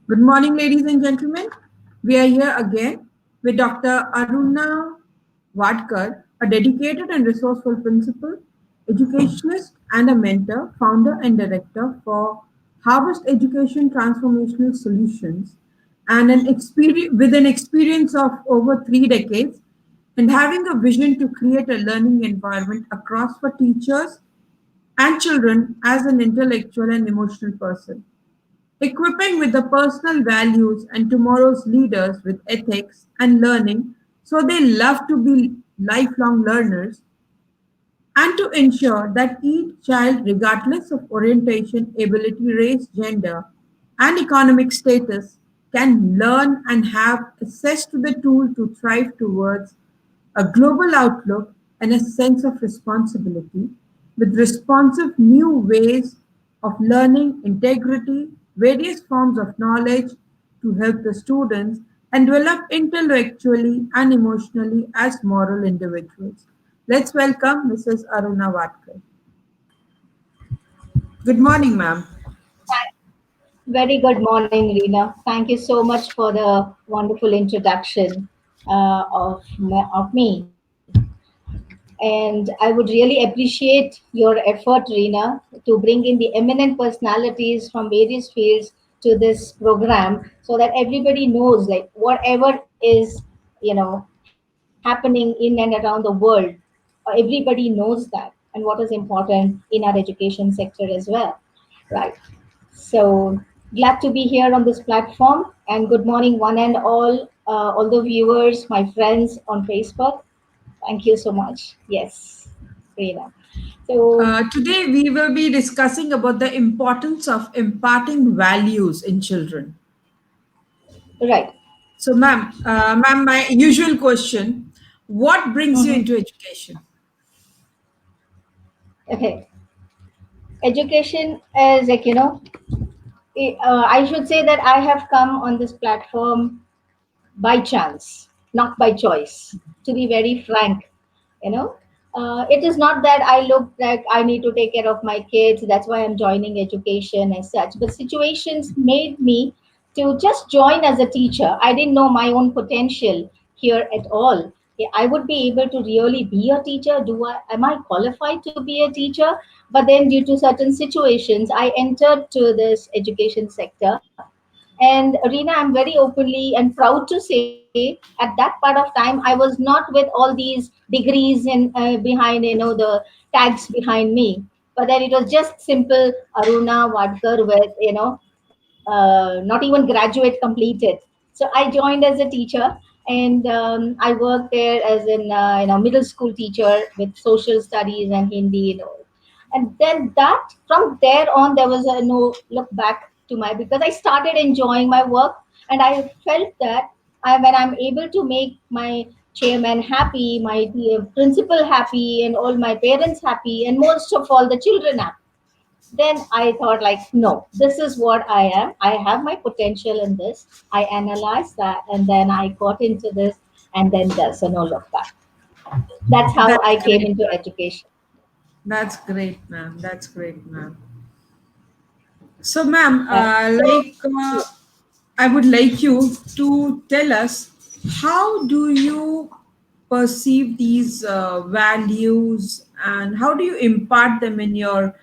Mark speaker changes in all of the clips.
Speaker 1: Good morning, ladies and gentlemen. We are here again with Dr. Aruna Wadkar, a dedicated and resourceful principal, educationist, and a mentor, founder and director for Harvest Education Transformational Solutions, and with an experience of over 3 decades, and having a vision to create a learning environment across for teachers and children as an intellectual and emotional person. Equipping with the personal values and tomorrow's leaders with ethics and learning so they love to be lifelong learners and to ensure that each child, regardless of orientation, ability, race, gender, and economic status, can learn and have access to the tool to thrive towards a global outlook and a sense of responsibility with responsive new ways of learning, integrity, various forms of knowledge to help the students and develop intellectually and emotionally as moral individuals. Let's welcome Mrs. Aruna Watkar. Good morning, ma'am.
Speaker 2: Very good morning, Reena. Thank you so much for the wonderful introduction of me. And I would really appreciate your effort, Reena, to bring in the eminent personalities from various fields to this program so that everybody knows, like, whatever is, happening in and around the world, everybody knows that, and what is important in our education sector as well. Right. So glad to be here on this platform. And good morning, one and all the viewers, my friends on Facebook. Thank you so much. Yes, Reena. So,
Speaker 1: Today we will be discussing about the importance of imparting values in children.
Speaker 2: right.
Speaker 1: So, ma'am, my usual question: what brings you
Speaker 2: Mhm.
Speaker 1: into education?
Speaker 2: Okay. Education is like, I should say that I have come on this platform by chance, not by choice, to be very frank. You know, it is not that I look like I need to take care of my kids, that's why I'm joining education as such, but situations made me to just join as a teacher. I didn't know my own potential here at all. Yeah, I would be able to really be a teacher. Am I qualified to be a teacher? But then due to certain situations I entered to this education sector. And Reena, I'm very openly and proud to say at that part of time, I was not with all these degrees and behind, the tags behind me. But then it was just simple Aruna Wadkar with, not even graduate completed. So I joined as a teacher, and I worked there as an middle school teacher with social studies and Hindi and all. And then that from there on there was a no look back to my, because I started enjoying my work, and I felt that when I'm able to make my chairman happy, my principal happy, and all my parents happy, and most of all the children happy, then I thought, like, no, this is what I am. I have my potential in this. I analyzed that, and then I got into this, and then there's a no look back. That's how
Speaker 1: That's
Speaker 2: I came
Speaker 1: great,
Speaker 2: into
Speaker 1: ma'am.
Speaker 2: education.
Speaker 1: That's great, ma'am. That's great, ma'am. So, ma'am,
Speaker 2: So,
Speaker 1: I would like you to tell us how do you perceive these values and how do you impart them in your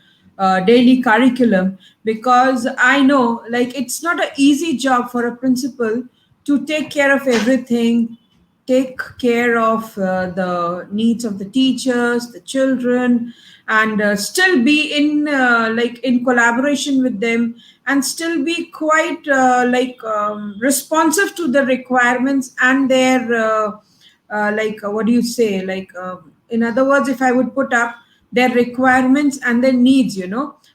Speaker 1: daily curriculum? Because I know, like, it's not an easy job for a principal to take care of everything, take care of the needs of the teachers, the children, and still be in in collaboration with them, and still be quite responsive to the requirements and their what do you say, in other words, if I would put up their requirements and their needs,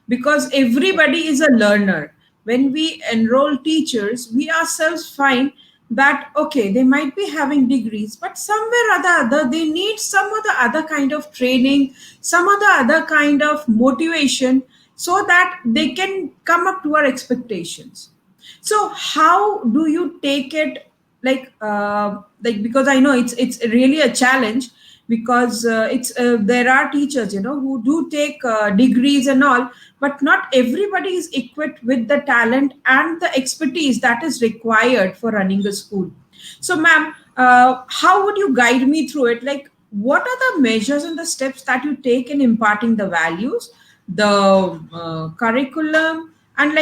Speaker 1: because everybody is a learner. When we enroll teachers, we ourselves find that okay, they might be having degrees, but somewhere or the other they need some other kind of training, some other kind of motivation, so that they can come up to our expectations. So how do you take it, because I know it's really a challenge, because it's there are teachers, who do take degrees and all, but not everybody is equipped with the talent and the expertise that is required for running a school. So, ma'am, how would you guide me through it? Like, what are the measures and the steps that you take in imparting the values, the curriculum, and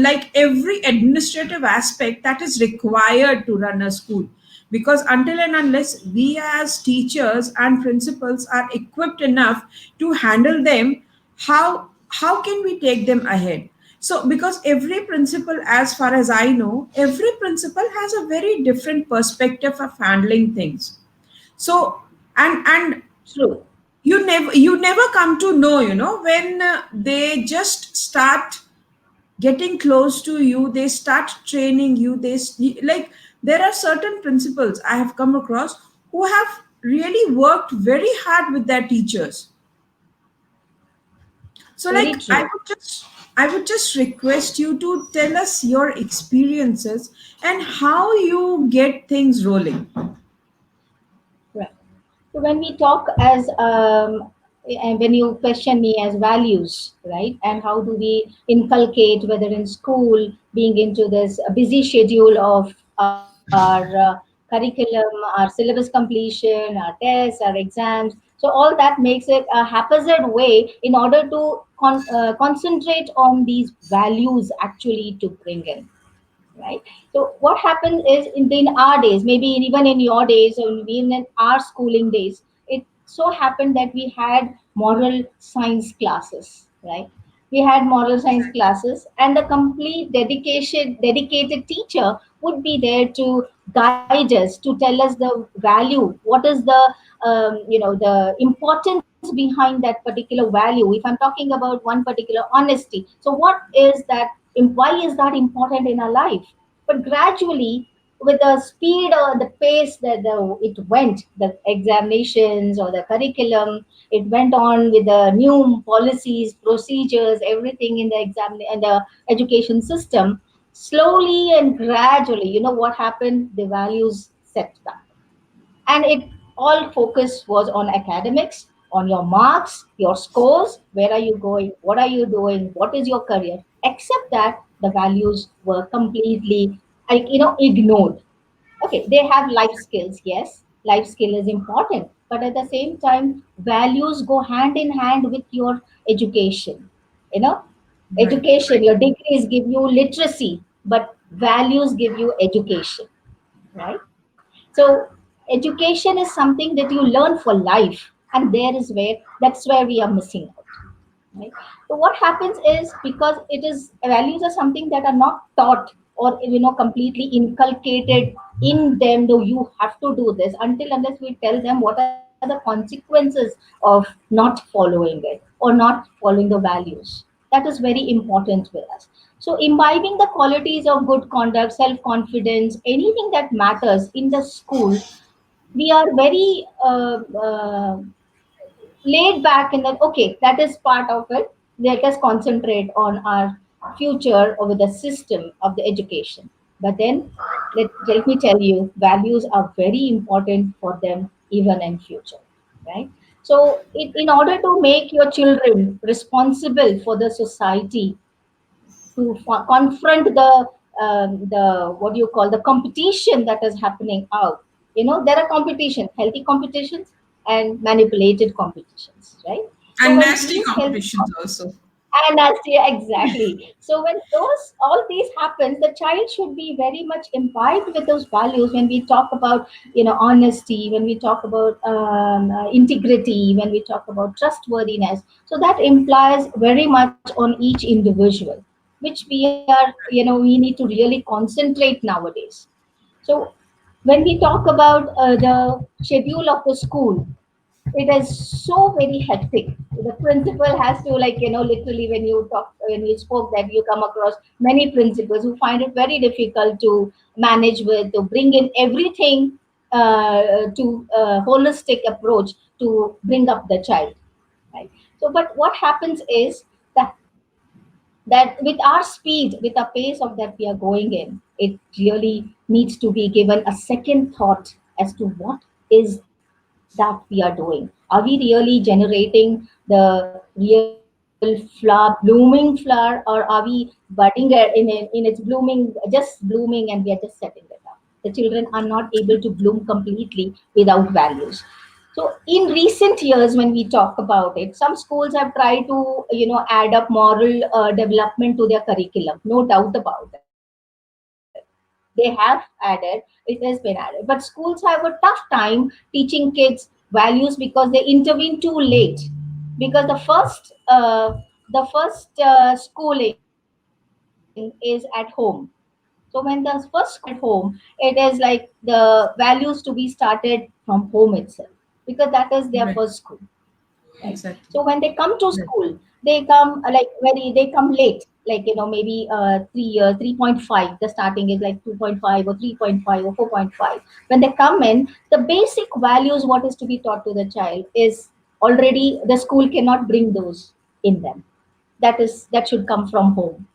Speaker 1: like every administrative aspect that is required to run a school? Because until and unless we as teachers and principals are equipped enough to handle them, how can we take them ahead? So, because every principal, as far as I know, every principal has a very different perspective of handling things. So, and
Speaker 2: True.
Speaker 1: you never come to know, when they just start getting close to you, they start training you, like, there are certain principals I have come across who have really worked very hard with their teachers. So,
Speaker 2: Very
Speaker 1: like, I
Speaker 2: true.
Speaker 1: would just I would just request you to tell us your experiences and how you get things rolling.
Speaker 2: Right. So when we talk as and when you question me as values, right, and how do we inculcate, whether in school, being into this busy schedule of our curriculum, our syllabus completion, our tests, our exams, so all that makes it a haphazard way in order to concentrate on these values actually to bring in, right? So what happens is in our days, maybe even in your days, or even in our schooling days, it so happened that we had moral science classes, right? We had moral science classes, and the complete dedicated teacher would be there to guide us, to tell us the value, what is the importance behind that particular value. If I'm talking about one particular honesty, so what is that, why is that important in our life? But gradually, with the speed or the pace that it went, the examinations or the curriculum, it went on with the new policies, procedures, everything in the exam and the education system. Slowly and gradually, you know what happened? The values set back, and it all focus was on academics, on your marks, your scores, where are you going, what are you doing, what is your career, except that the values were completely ignored. Okay, they have life skills, yes, life skill is important, but at the same time values go hand in hand with your education, you know.
Speaker 1: Right.
Speaker 2: Education, your degrees give you literacy, but values give you education, right? So education is something that you learn for life, and that's where we are missing out, right? So what happens is, because it is values are something that are not taught or completely inculcated in them, though you have to do this, until unless we tell them what are the consequences of not following it or not following the values. That is very important with us. So imbibing the qualities of good conduct, self confidence, anything that matters in the school, we are very laid back in that, okay, that is part of it, let us concentrate on our future over the system of the education. But then let me tell you, values are very important for them even in future, right? So in order to make your children responsible for the society, to confront the what do you call, the competition that is happening out. There are competition, healthy competitions and manipulated competitions, right? So
Speaker 1: And
Speaker 2: when
Speaker 1: nasty
Speaker 2: these healthy
Speaker 1: competitions also.
Speaker 2: and as yeah, exactly. So when those all these happens, the child should be very much imbibed with those values. When we talk about honesty, when we talk about integrity, when we talk about trustworthiness, so that implies very much on each individual, which we need to really concentrate nowadays. So when we talk about the schedule of the school, it is so very hectic. The principal has to, literally, when you spoke, that you come across many principals who find it very difficult to manage with, to bring in everything, to holistic approach to bring up the child, right? So but what happens is that with our speed, with the pace of that we are going in, it really needs to be given a second thought as to what is that we are doing? Are we really generating the real flower, blooming flower, or are we budding it in its blooming, just blooming, and we are just setting it up? The children are not able to bloom completely without values. So in recent years, when we talk about it, some schools have tried to, add up moral development to their curriculum. No doubt about it. They have added, it has been added. But schools have a tough time teaching kids values because they intervene too late. Because the first schooling is at home. So when the first schooling is at home, it is like the values to be started from home itself, because that is their first
Speaker 1: Right.
Speaker 2: school, right? So
Speaker 1: Exactly.
Speaker 2: when they come to
Speaker 1: Right.
Speaker 2: school, they come they come late, like, maybe 3 years, 3.5. The starting is like 2.5 or 3.5 or 4.5. When they come in, the basic values what is to be taught to the child is already the school cannot bring those in them. That should come from home,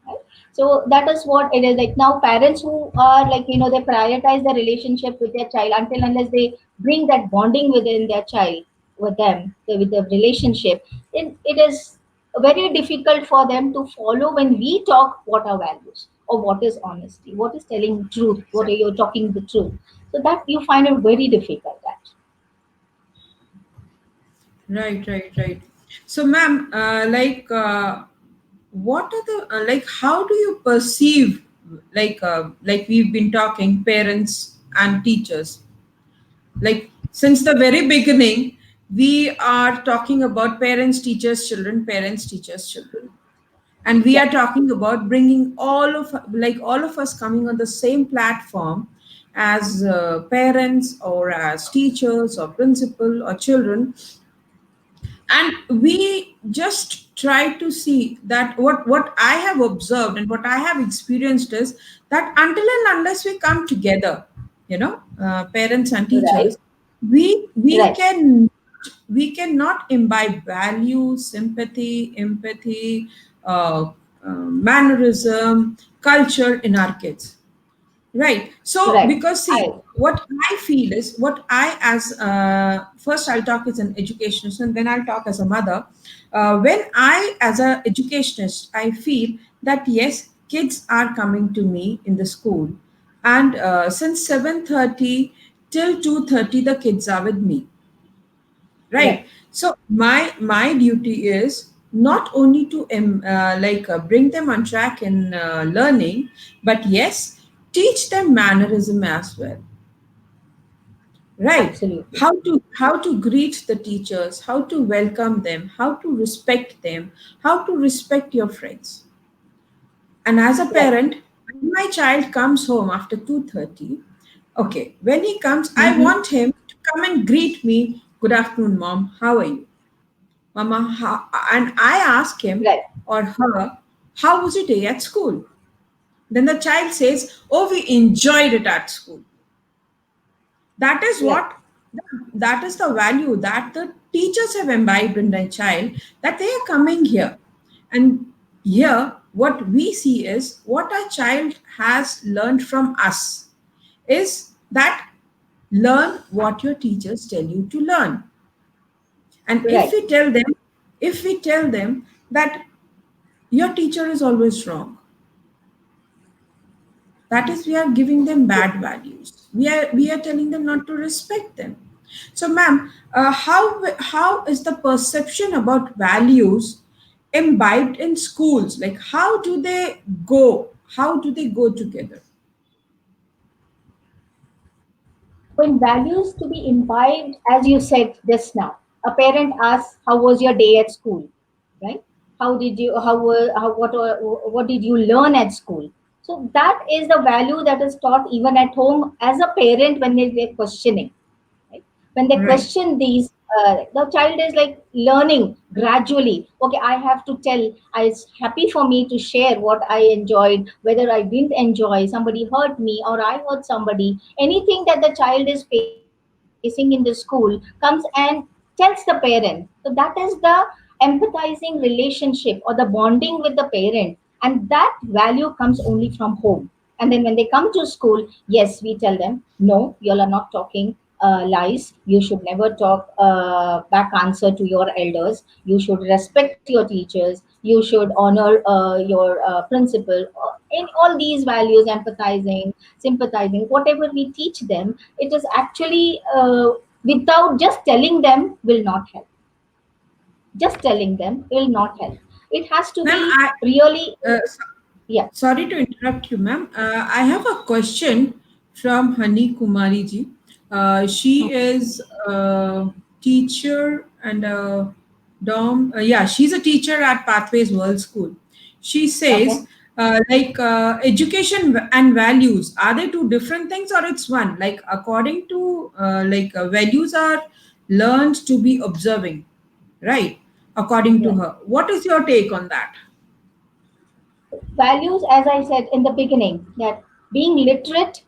Speaker 2: right? So that is what it is. Like, now parents who are like, they prioritize the relationship with their child until unless they bring that bonding within their child, with them, with the relationship, then it is very difficult for them to follow when we talk what are values, or what is honesty, what is telling truth, what are
Speaker 1: Exactly.
Speaker 2: you talking the truth. So that you find it very difficult that.
Speaker 1: Right, right, right. So, ma'am, what are the like? How do you perceive, like we've been talking, parents and teachers? Like since the very beginning, we are talking about parents, teachers, children, parents, teachers, children, and we
Speaker 2: Yeah,
Speaker 1: are talking about bringing all of us coming on the same platform as parents or as teachers or principal or children, and we just try to see that what I have observed and what I have experienced is that until and unless we come together, parents and
Speaker 2: right,
Speaker 1: teachers, we
Speaker 2: right,
Speaker 1: can we cannot imbibe values, sympathy, empathy, uh, mannerism, culture in our kids. Right. So,
Speaker 2: right.
Speaker 1: because see,
Speaker 2: I
Speaker 1: what I feel is what I, as first, I'll talk as an educationist and then I'll talk as a mother. When I, as an educationist, I feel that yes, kids are coming to me in the school, and since 7:30 till 2:30, the kids are with me. Right.
Speaker 2: Right.
Speaker 1: So my duty is not only to bring them on track in learning, but yes, teach them mannerism as well. Right.
Speaker 2: Absolutely.
Speaker 1: How to greet the teachers, how to welcome them, how to respect them, how to respect your friends. And as a
Speaker 2: Right.
Speaker 1: parent, when my child comes home after 2:30, okay, when he comes, I
Speaker 2: Mm-hmm.
Speaker 1: want him to come and greet me. Good afternoon, mom. How are you? Mama, and I ask him
Speaker 2: Right.
Speaker 1: or her, how was your day at school? Then the child says, oh, we enjoyed it at school. That is
Speaker 2: Right.
Speaker 1: what, that is the value that the teachers have imbibed in their child, that they are coming here. And here, what we see is what our child has learned from us is that learn what your teachers tell you to learn. And
Speaker 2: Right.
Speaker 1: if we tell them that your teacher is always wrong, that is we are giving them bad values, we are telling them not to respect them. So ma'am, how is the perception about values imbibed in schools? Like go how do they go together?
Speaker 2: When values to be imbibed, as you said just now, a parent asks, "How was your day at school?" Right? How did you? How were? How what did you learn at school? So that is the value that is taught even at home as a parent when they're questioning. Right? When they
Speaker 1: Right.
Speaker 2: question these, the child is like learning gradually. Okay, I have to tell. It's happy for me to share what I enjoyed, whether I didn't enjoy, somebody hurt me or I hurt somebody. Anything that the child is facing in the school comes and tells the parent. So that is the empathizing relationship or the bonding with the parent, and that value comes only from home. And then when they come to school, yes, we tell them, no, you all are not talking lies. You should never talk back answer to your elders. You should respect your teachers. You should honor your principal. In all these values, empathizing, sympathizing, whatever we teach them, it is actually without just telling them will not help. Just telling them will not help. It has to
Speaker 1: Ma'am,
Speaker 2: be really, yeah.
Speaker 1: sorry to interrupt you, ma'am. I have a question from Hani Kumari ji. She is a teacher and a yeah, she's a teacher at Pathways World School. She
Speaker 2: Okay.
Speaker 1: says, education and values, are they two different things or it's one? Like, according to, values are learned to be observing, right? According to
Speaker 2: Yeah.
Speaker 1: her. What is your take on that?
Speaker 2: Values, as I said in the beginning, that being literate,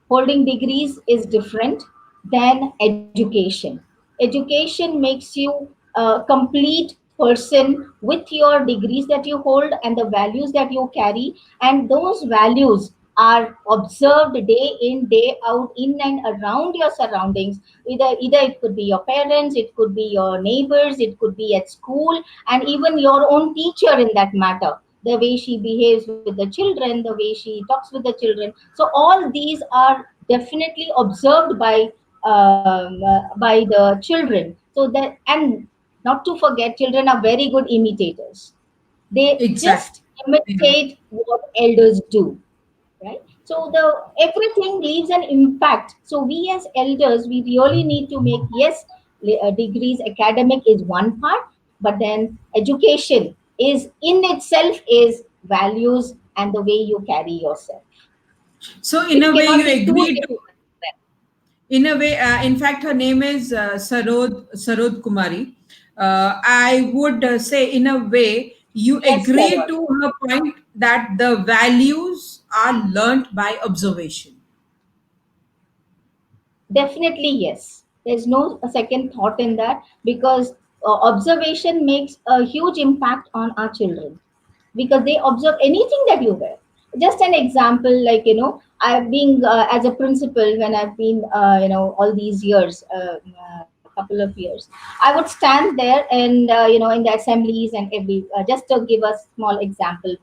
Speaker 2: holding degrees is different than education. Education makes you a complete person with your degrees that you hold and the values that you carry, and those values are observed day in day out in and around your surroundings. Either it could be your parents, it could be your neighbors, it could be at school, and even your own teacher in that matter, the way she behaves with the children, the way she talks with the children. So all these are definitely observed by the children. So that, and not to forget, children are very good imitators. They
Speaker 1: Exactly.
Speaker 2: just imitate what elders do, right? So the everything leaves an impact. So we as elders, we really need to make, yes, degrees, academic is one part, but then education is in itself is values and the way you carry yourself.
Speaker 1: So, in
Speaker 2: It
Speaker 1: a way,
Speaker 2: cannot
Speaker 1: you
Speaker 2: be two
Speaker 1: agree to,
Speaker 2: different.
Speaker 1: in a way, in fact, her name is Sarod Kumari. I would say, in a way, you
Speaker 2: Yes,
Speaker 1: agree
Speaker 2: Sarah.
Speaker 1: to her point that the values are learnt by observation.
Speaker 2: Definitely, yes. There's no second thought in that, because observation makes a huge impact on our children, because they observe anything that you wear. Just an example, like, I've been as a principal, when I've been, all these years, couple of years, I would stand there and, in the assemblies and every, just to give a small example,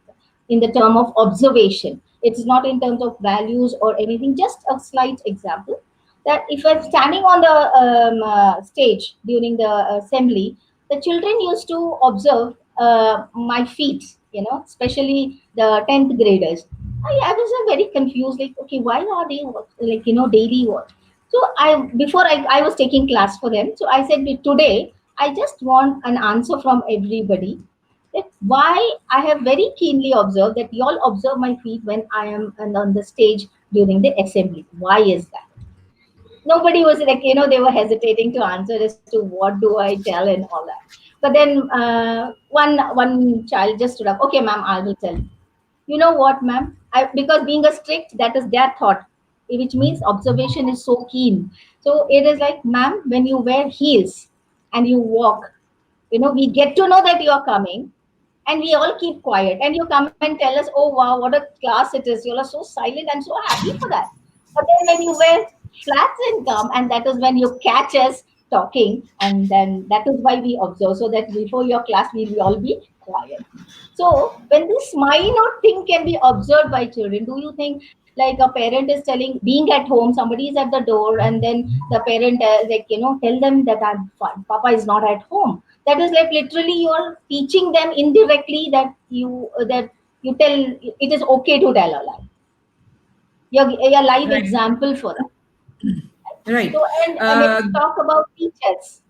Speaker 2: in the term of observation. It's not in terms of values or anything, just a slight example, that if I'm standing on the stage during the assembly, the children used to observe my feet, especially the 10th graders. I was very confused, like, okay, why are they like, daily what? So I was taking class for them. So I said, today, I just want an answer from everybody, that why I have very keenly observed that you all observe my feet when I am on the stage during the assembly. Why is that? Nobody was like, they were hesitating to answer as to what do I tell and all that. But then one child just stood up. Okay, ma'am, I will tell you. You know what, ma'am? Because being a strict, that is their thought, which means observation is so keen. So it is like, ma'am, when you wear heels and you walk, we get to know that you are coming, and we all keep quiet, and you come and tell us, oh wow, what a class it is, you all are so silent. I'm so happy for that. But then when you wear flats and come, and that is when you catch us talking, and then that is why we observe, so that before your class we will all be quiet. So when this minor thing can be observed by children, do you think, like, a parent is telling, being at home, somebody is at the door, and then the parent, like, tell them that I'm fine, Papa is not at home. That is like literally you're teaching them indirectly that you tell it is okay to tell a lie. You're a live
Speaker 1: Right.
Speaker 2: example for that.
Speaker 1: Right.
Speaker 2: So, and when
Speaker 1: Uh,
Speaker 2: we talk about teachers,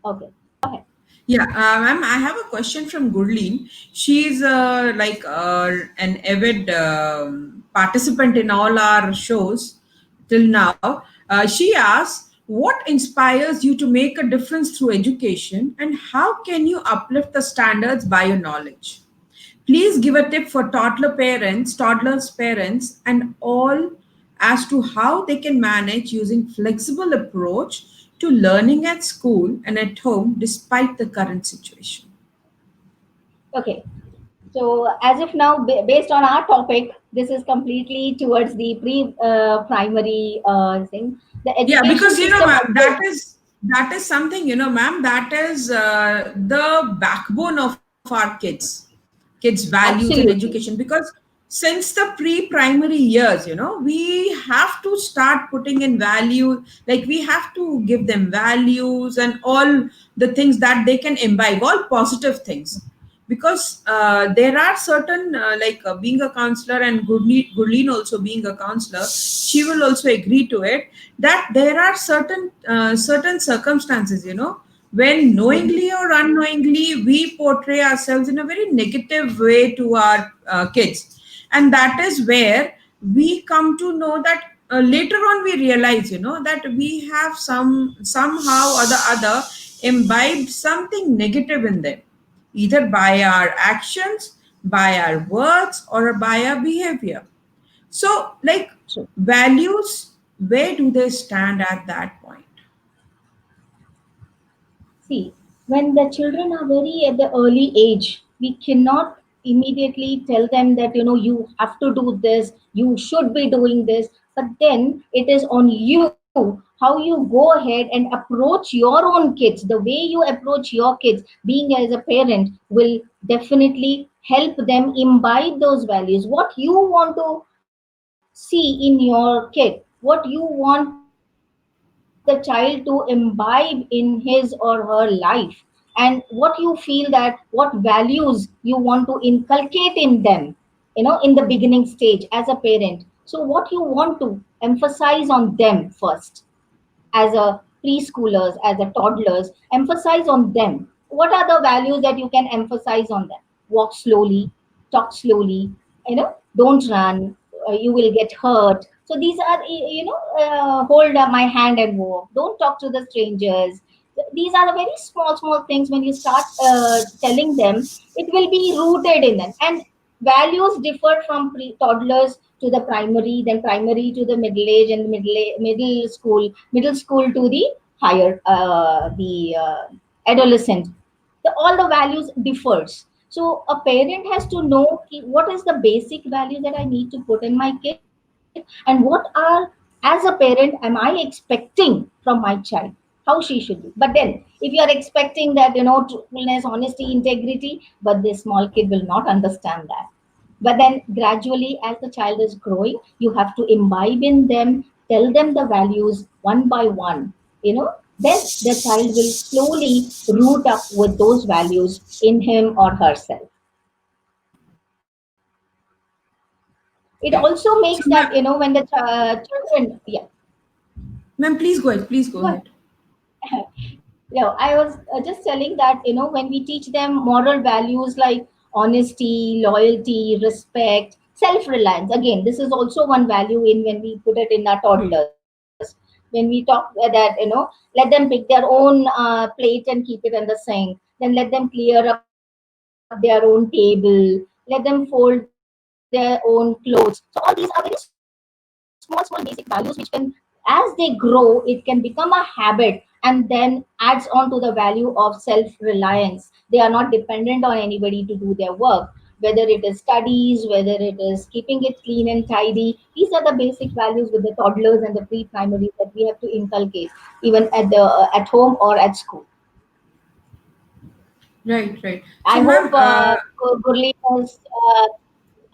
Speaker 2: okay, go ahead.
Speaker 1: yeah, ma'am, I have a question from Gurleen. She's an avid participant in all our shows till now. She asks, what inspires you to make a difference through education, and how can you uplift the standards by your knowledge? Please give a tip for toddlers parents, and all as to how they can manage using flexible approach to learning at school and at home despite the current situation.
Speaker 2: Okay. So, as of now, based on our topic, this is completely towards the primary thing. The
Speaker 1: Yeah,
Speaker 2: education
Speaker 1: because
Speaker 2: system
Speaker 1: ma'am,
Speaker 2: also.
Speaker 1: that is something, ma'am, that is the backbone of our kids values and education.
Speaker 2: Absolutely.
Speaker 1: Because since the pre-primary years, we have to start putting in value, like we have to give them values and all the things that they can imbibe, all positive things. Because there are certain being a counselor, and Gurleen also being a counselor, she will also agree to it, that there are certain circumstances, when
Speaker 2: Mhm.
Speaker 1: knowingly or unknowingly we portray ourselves in a very negative way to our kids. And that is where we come to know that later on we realize, that we have somehow or the other imbibed something negative in them, either by our actions, by our words, or by our behavior. So, like,
Speaker 2: True.
Speaker 1: values, where do they stand at that point?
Speaker 2: See, when the children are very at the early age, we cannot immediately tell them that, you have to do this, you should be doing this. But then it is on you how you go ahead and approach your own kids. The way you approach your kids, being as a parent, will definitely help them imbibe those values. What you want to see in your kid, what you want the child to imbibe in his or her life, and what you feel that what values you want to inculcate in them, in the beginning stage as a parent. So what you want to emphasize on them first, as a preschoolers, as a toddlers, emphasize on them. What are the values that you can emphasize on them? Walk slowly, talk slowly, don't run, you will get hurt. So these are, hold my hand and walk. Don't talk to the strangers. These are the very small things. When you start telling them, it will be rooted in them. And values differ from toddlers to the primary, then primary to the middle age, and middle school to the higher, the adolescent. All the values differs. So a parent has to know what is the basic value that I need to put in my kid, and what are, as a parent, am I expecting from my child, how she should be. But then if you are expecting that, truthfulness, honesty, integrity, but this small kid will not understand that. But then gradually, as the child is growing, you have to imbibe in them, tell them the values one by one. Then the child will slowly root up with those values in him or herself. It
Speaker 1: Right.
Speaker 2: also
Speaker 1: So,
Speaker 2: makes that,
Speaker 1: ma'am,
Speaker 2: when the children, yeah,
Speaker 1: ma'am, please go ahead. Please go
Speaker 2: go ahead.
Speaker 1: ahead.
Speaker 2: No, I was just telling that, when we teach them moral values like honesty, loyalty, respect, self-reliance. Again, this is also one value in when we put it in our toddlers. When we talk that, let them pick their own plate and keep it in the sink. Then let them clear up their own table. Let them fold their own clothes. So all these are very small basic values which can, as they grow, it can become a habit, and then adds on to the value of self-reliance. They are not dependent on anybody to do their work, whether it is studies, whether it is keeping it clean and tidy. These are the basic values with the toddlers and the pre-primaries that we have to inculcate, even at home or at school.
Speaker 1: Right, right.
Speaker 2: I
Speaker 1: So,
Speaker 2: hope
Speaker 1: ma'am,
Speaker 2: Gurleen is.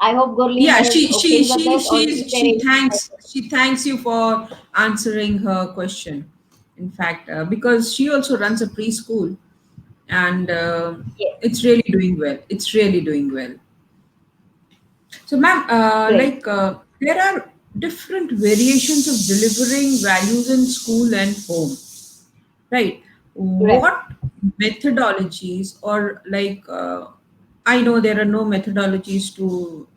Speaker 2: I hope Gurleen
Speaker 1: yeah,
Speaker 2: is okay with this, or is there
Speaker 1: she
Speaker 2: any?
Speaker 1: thanks you for answering her question. In fact, because she also runs a preschool, and
Speaker 2: Yes,
Speaker 1: it's really doing well. It's really doing well. So, ma'am,
Speaker 2: great.
Speaker 1: there are different variations of delivering values in school and home, right?
Speaker 2: Correct.
Speaker 1: What methodologies, or I know there are no methodologies to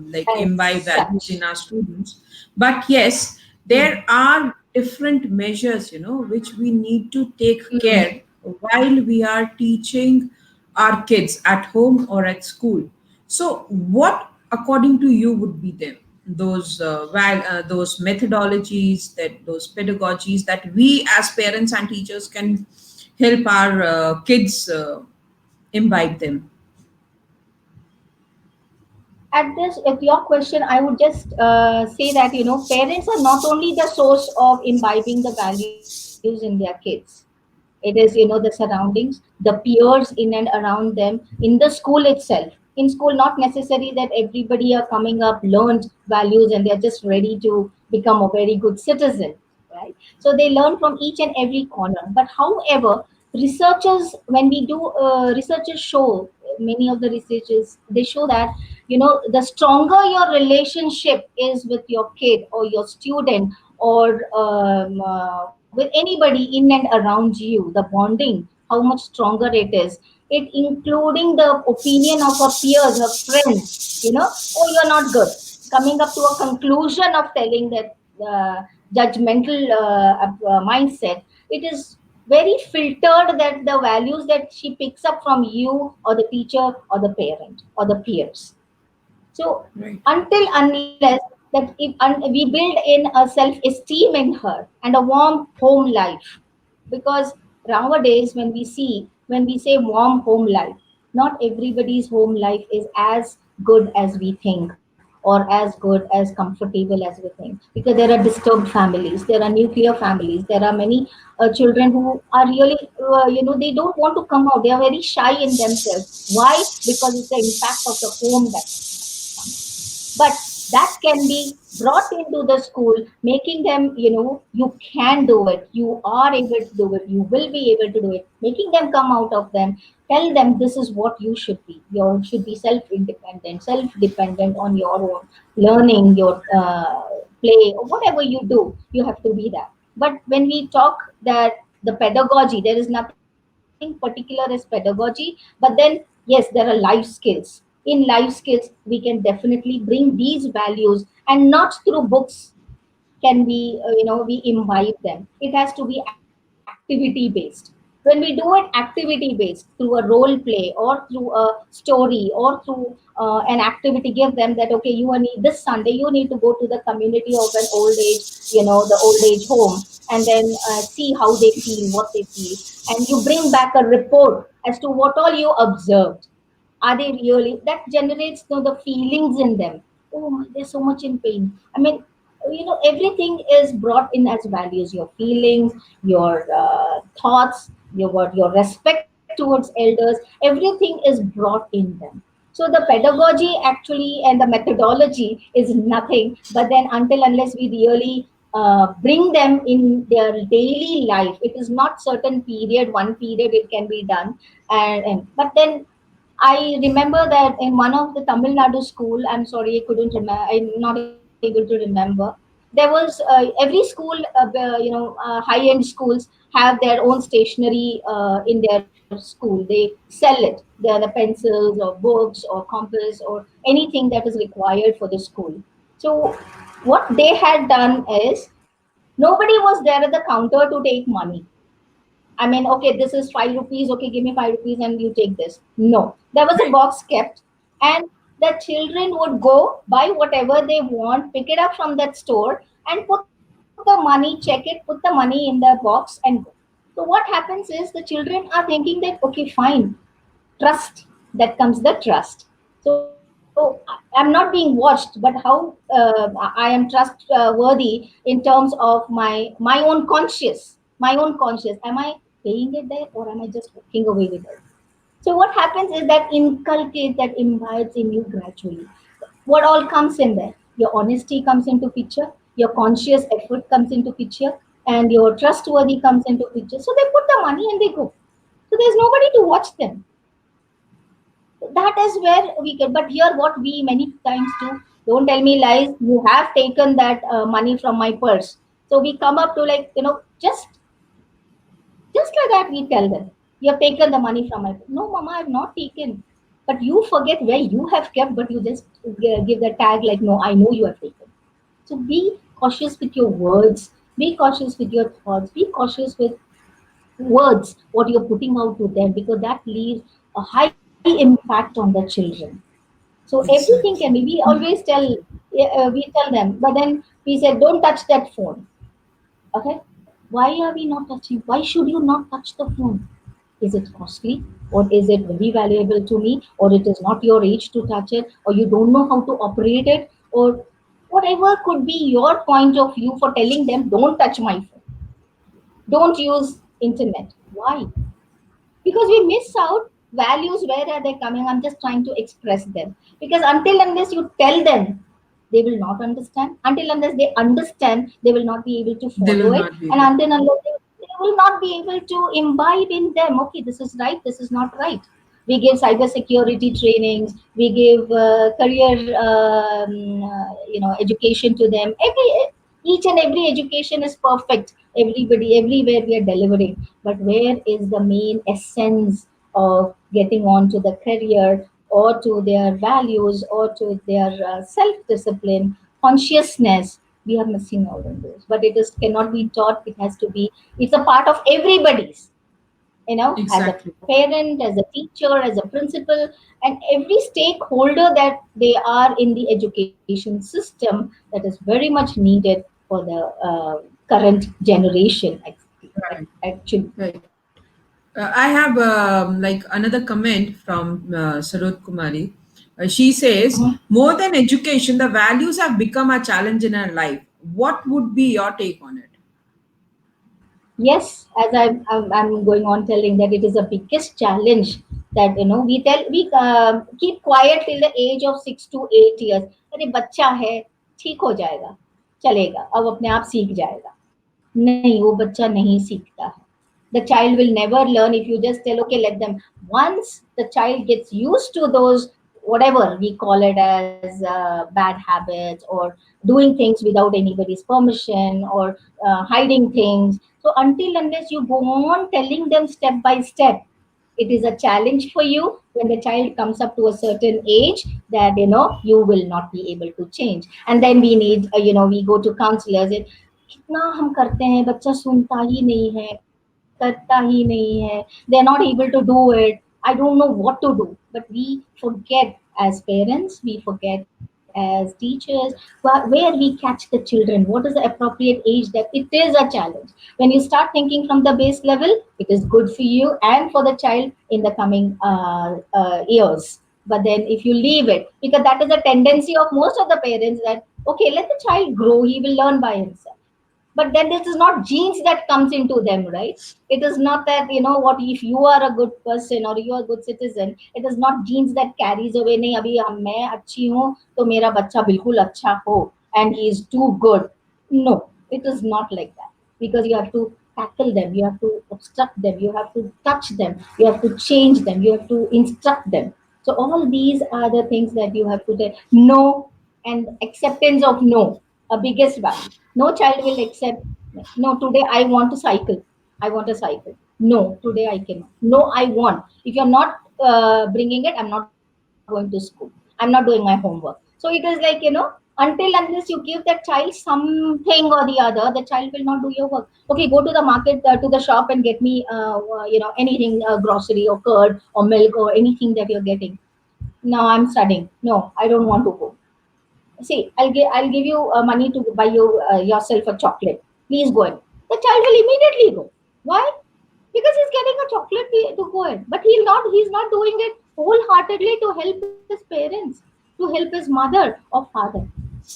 Speaker 1: like
Speaker 2: As
Speaker 1: imbibe values
Speaker 2: such.
Speaker 1: in our students, but yes,
Speaker 2: Mhm.
Speaker 1: there are different measures, which we need to take
Speaker 2: Mhm.
Speaker 1: care while we are teaching our kids at home or at school. So, what, according to you, would be them? Those methodologies, that those pedagogies that we as parents and teachers can help our kids imbibe them.
Speaker 2: At this, with your question, I would just say that parents are not only the source of imbibing the values in their kids. It is the surroundings, the peers in and around them, in the school itself. In school, not necessary that everybody are coming up learned values and they're just ready to become a very good citizen, right? So they learn from each and every corner. But however, researchers, when we do researchers show, many of the researchers, they show that the stronger your relationship is with your kid or your student, or with anybody in and around you, the bonding, how much stronger it is. It including the opinion of her peers, her friends, oh, you're not good. Coming up to a conclusion of telling that judgmental mindset, it is very filtered, that the values that she picks up from you or the teacher or the parent or the peers. So
Speaker 1: Right.
Speaker 2: until unless that if we build in a self-esteem in her and a warm home life, because nowadays when we say warm home life, not everybody's home life is as good as we think, or as good as comfortable as we think, because there are disturbed families, there are nuclear families, there are many children who are really they don't want to come out, they are very shy in themselves. Why? Because it's the impact of the home that comes. But that can be brought into the school, making them, you can do it, you are able to do it, you will be able to do it, making them come out of them, tell them this is what you should be. You should be self-independent, self-dependent on your own learning, your play, or whatever you do, you have to be that. But when we talk that the pedagogy, there is nothing particular as pedagogy, but then yes, there are life skills. In life skills, we can definitely bring these values, and not through books can we we imbibe them. It has to be activity based. When we do it activity based through a role play or through a story or through an activity, give them that okay, you need this Sunday you need to go to the community of an old age, the old age home, and then see how they feel, what they feel, and you bring back a report as to what all you observed. Are they really, that generates the feelings in them. Oh my, they're so much in pain. I mean, everything is brought in as values, your feelings, your thoughts, your respect towards elders, everything is brought in them. So the pedagogy actually and the methodology is nothing but then, until unless we really bring them in their daily life. It is not certain period, one period it can be done. And but then I remember that in one of the Tamil Nadu school, I'm sorry, I couldn't remember, I'm not able to remember. There was every school, high-end schools have their own stationery in their school. They sell it. There are the pencils or books or compass or anything that is required for the school. So what they had done is, nobody was there at the counter to take money. I mean, okay, this is 5 rupees. Okay, give me 5 rupees and you take this. No, there was a
Speaker 1: Right.
Speaker 2: box kept, and the children would go buy whatever they want, pick it up from that store, and put the money, check it, put the money in the box, and go. So what happens is the children are thinking that okay, fine, trust, that comes the trust. So I'm not being watched, but how I am trustworthy in terms of my own conscious, am I paying it there, or am I just walking away with it? So what happens is that inculcate, that imbibes in you gradually. What all comes in there? Your honesty comes into picture, your conscious effort comes into picture, and your trustworthy comes into picture. So they put the money and they go. So there's nobody to watch them. That is where we get. But here what we many times do, don't tell me lies, you have taken that money from my purse. So we come up to, like, just like that we tell them, you have taken the money from my purse. No mama, I've not taken. But you forget where you have kept, but you just give the tag like, no, I know you have taken. So be cautious with your words, be cautious with your thoughts, be cautious with words what you're putting out to them, because that leaves a high impact on the children. So everything can be,
Speaker 1: Exactly.
Speaker 2: we always tell, we tell them, but then we said don't touch that phone. Okay, why are we not touching? Why should you not touch the phone? Is it costly? Or is it very valuable to me? Or it is not your age to touch it? Or you don't know how to operate it? Or whatever could be your point of view for telling them, don't touch my phone, don't use internet. Why? Because we miss out values. Where are they coming? I'm just trying to express them, because until unless you tell them, they will not understand. Until unless they understand, they will not be able to
Speaker 1: They will
Speaker 2: follow it.
Speaker 1: not be
Speaker 2: And
Speaker 1: able.
Speaker 2: until unless they will not be able to imbibe in them, okay, this is right, this is not right. We give cyber security trainings, we give career education to them. Each and every education is perfect, everybody everywhere we are delivering, but where is the main essence of getting on to the career, or to their values, or to their self discipline, consciousness? We are missing out on those, but it is cannot be taught. It has to be, it's a part of everybody's, as a
Speaker 1: Exactly.
Speaker 2: parent, as a teacher, as a principal, and every stakeholder that they are in the education system, that is very much needed for the current generation,
Speaker 1: Right.
Speaker 2: actually.
Speaker 1: Right. I have like another comment from Sarod Kumari. She says,
Speaker 2: Mhm.
Speaker 1: more than education, the values have become a challenge in our life. What would be your take on it?
Speaker 2: Yes, as I'm going on telling that it is the biggest challenge, that we keep quiet till the age of 6 to 8 years. अरे बच्चा है, ठीक हो जाएगा, चलेगा, अब अपने आप सीख जाएगा. नहीं, वो बच्चा नहीं सीखता है. The child will never learn if you just tell, okay, let them. Once the child gets used to those, whatever we call it as bad habits, or doing things without anybody's permission, or hiding things, so until unless you go on telling them step by step, it is a challenge for you. When the child comes up to a certain age, that you will not be able to change. And then we need, we go to counselors. कितना हम करते हैं, बच्चा सुनता ही नहीं है, करता ही नहीं है, they are not able to do it. I don't know what to do. But we forget, as parents, we forget as teachers, where we catch the children. What is the appropriate age? That it is a challenge. When you start thinking from the base level, it is good for you and for the child in the coming years. But then if you leave it, because that is a tendency of most of the parents, that okay, let the child grow, he will learn by himself. But then this is not genes that comes into them, right? It is not that, what, if you are a good person or you are a good citizen, it is not genes that carries away. नहीं, अभी मैं अच्छी हूँ तो मेरा बच्चा बिल्कुल अच्छा हो, and he is too good. No, it is not like that. Because you have to tackle them, you have to obstruct them, you have to touch them, you have to change them, you have to instruct them. So all these are the things that you have to do. No, and acceptance of no, a biggest value. No child will accept, no, today I want to cycle. I want a cycle. No, today I cannot. No, I want. If you're not bringing it, I'm not going to school. I'm not doing my homework. So it is like, until unless you give that child something or the other, the child will not do your work. Okay, go to the market, to the shop and get me, anything, grocery or curd or milk or anything that you're getting. Now I'm studying. No, I don't want to go. See, I'll give you money to buy you yourself a chocolate. Please go in. The child will immediately go. Why? Because he's getting a chocolate to go in. But he's not doing it wholeheartedly to help his parents, to help his mother or father.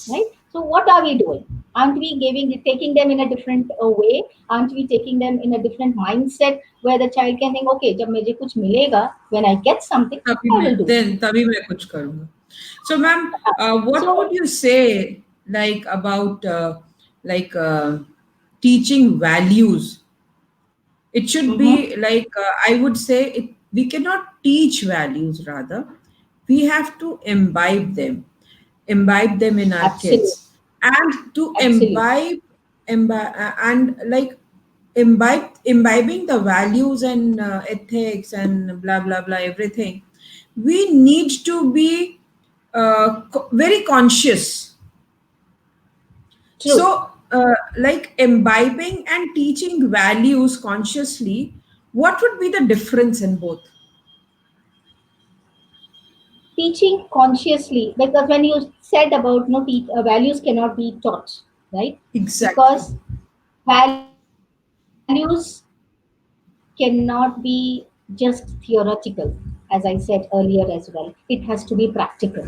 Speaker 2: Right? So what are we doing? Aren't we taking them in a different way? Aren't we taking them in a different mindset, where the child can think, okay, जब मुझे कुछ मिलेगा, when I get something,
Speaker 1: तभी
Speaker 2: I
Speaker 1: मैं
Speaker 2: will do it.
Speaker 1: then तभी मैं कुछ करूँगा. So, ma'am, what would
Speaker 2: So
Speaker 1: you say like about like teaching values? It should
Speaker 2: mhm,
Speaker 1: be like I would say it. We cannot teach values. Rather, we have to imbibe them in our
Speaker 2: absolutely,
Speaker 1: kids, and to
Speaker 2: absolutely.
Speaker 1: and like imbibing the values and ethics and blah blah blah everything. We need to be very conscious.
Speaker 2: True.
Speaker 1: So, like imbibing and teaching values consciously, what would be the difference in both?
Speaker 2: Teaching consciously, because when you said about no values cannot be taught, right?
Speaker 1: Exactly.
Speaker 2: Because values cannot be just theoretical, as I said earlier as well. It has to be practical.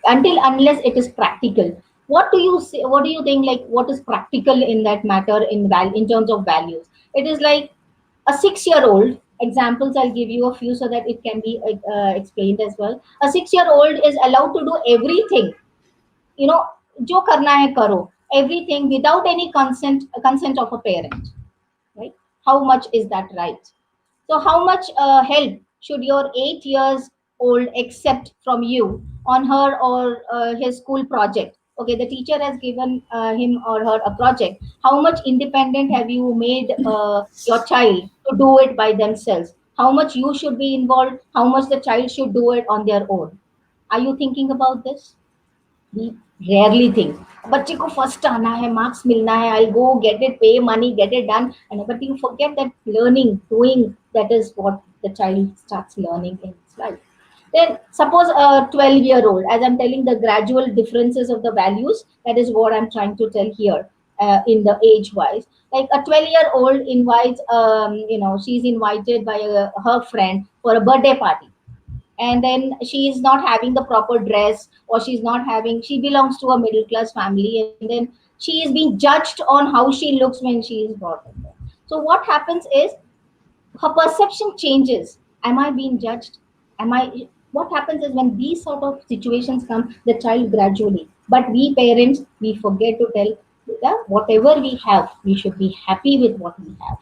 Speaker 2: Until unless it is practical, what do you say? What do you think? Like, what is practical in that matter in terms of values? It is like a 6 year old. Examples I'll give you a few so that it can be explained as well. A 6 year old is allowed to do everything, you know, jo karna hai karo, everything without any consent of a parent, right? How much is that right? So how much help should your 8 years old accept from you on her or his school project? Okay, the teacher has given him or her a project. How much independent have you made your child to do it by themselves? How much you should be involved? How much the child should do it on their own? Are you thinking about this? We rarely think बच्चे को first आना है, marks मिलना है, आई गो get it, पे money, get it done, and but you forget that learning, doing, that is what the child starts learning in its life. Then suppose a 12-year-old, as I'm telling the gradual differences of the values, that is what I'm trying to tell here. In the age wise, like a 12-year-old invites, she's invited by her friend for a birthday party, and then she is not having the proper dress, or she's not having, she belongs to a middle class family, and then she is being judged on how she looks when she is brought up there. So what happens is her perception changes. Am I being judged? Am I, what happens is when these sort of situations come, the child gradually, but we parents, we forget to tell that whatever we have, we should be happy with what we have.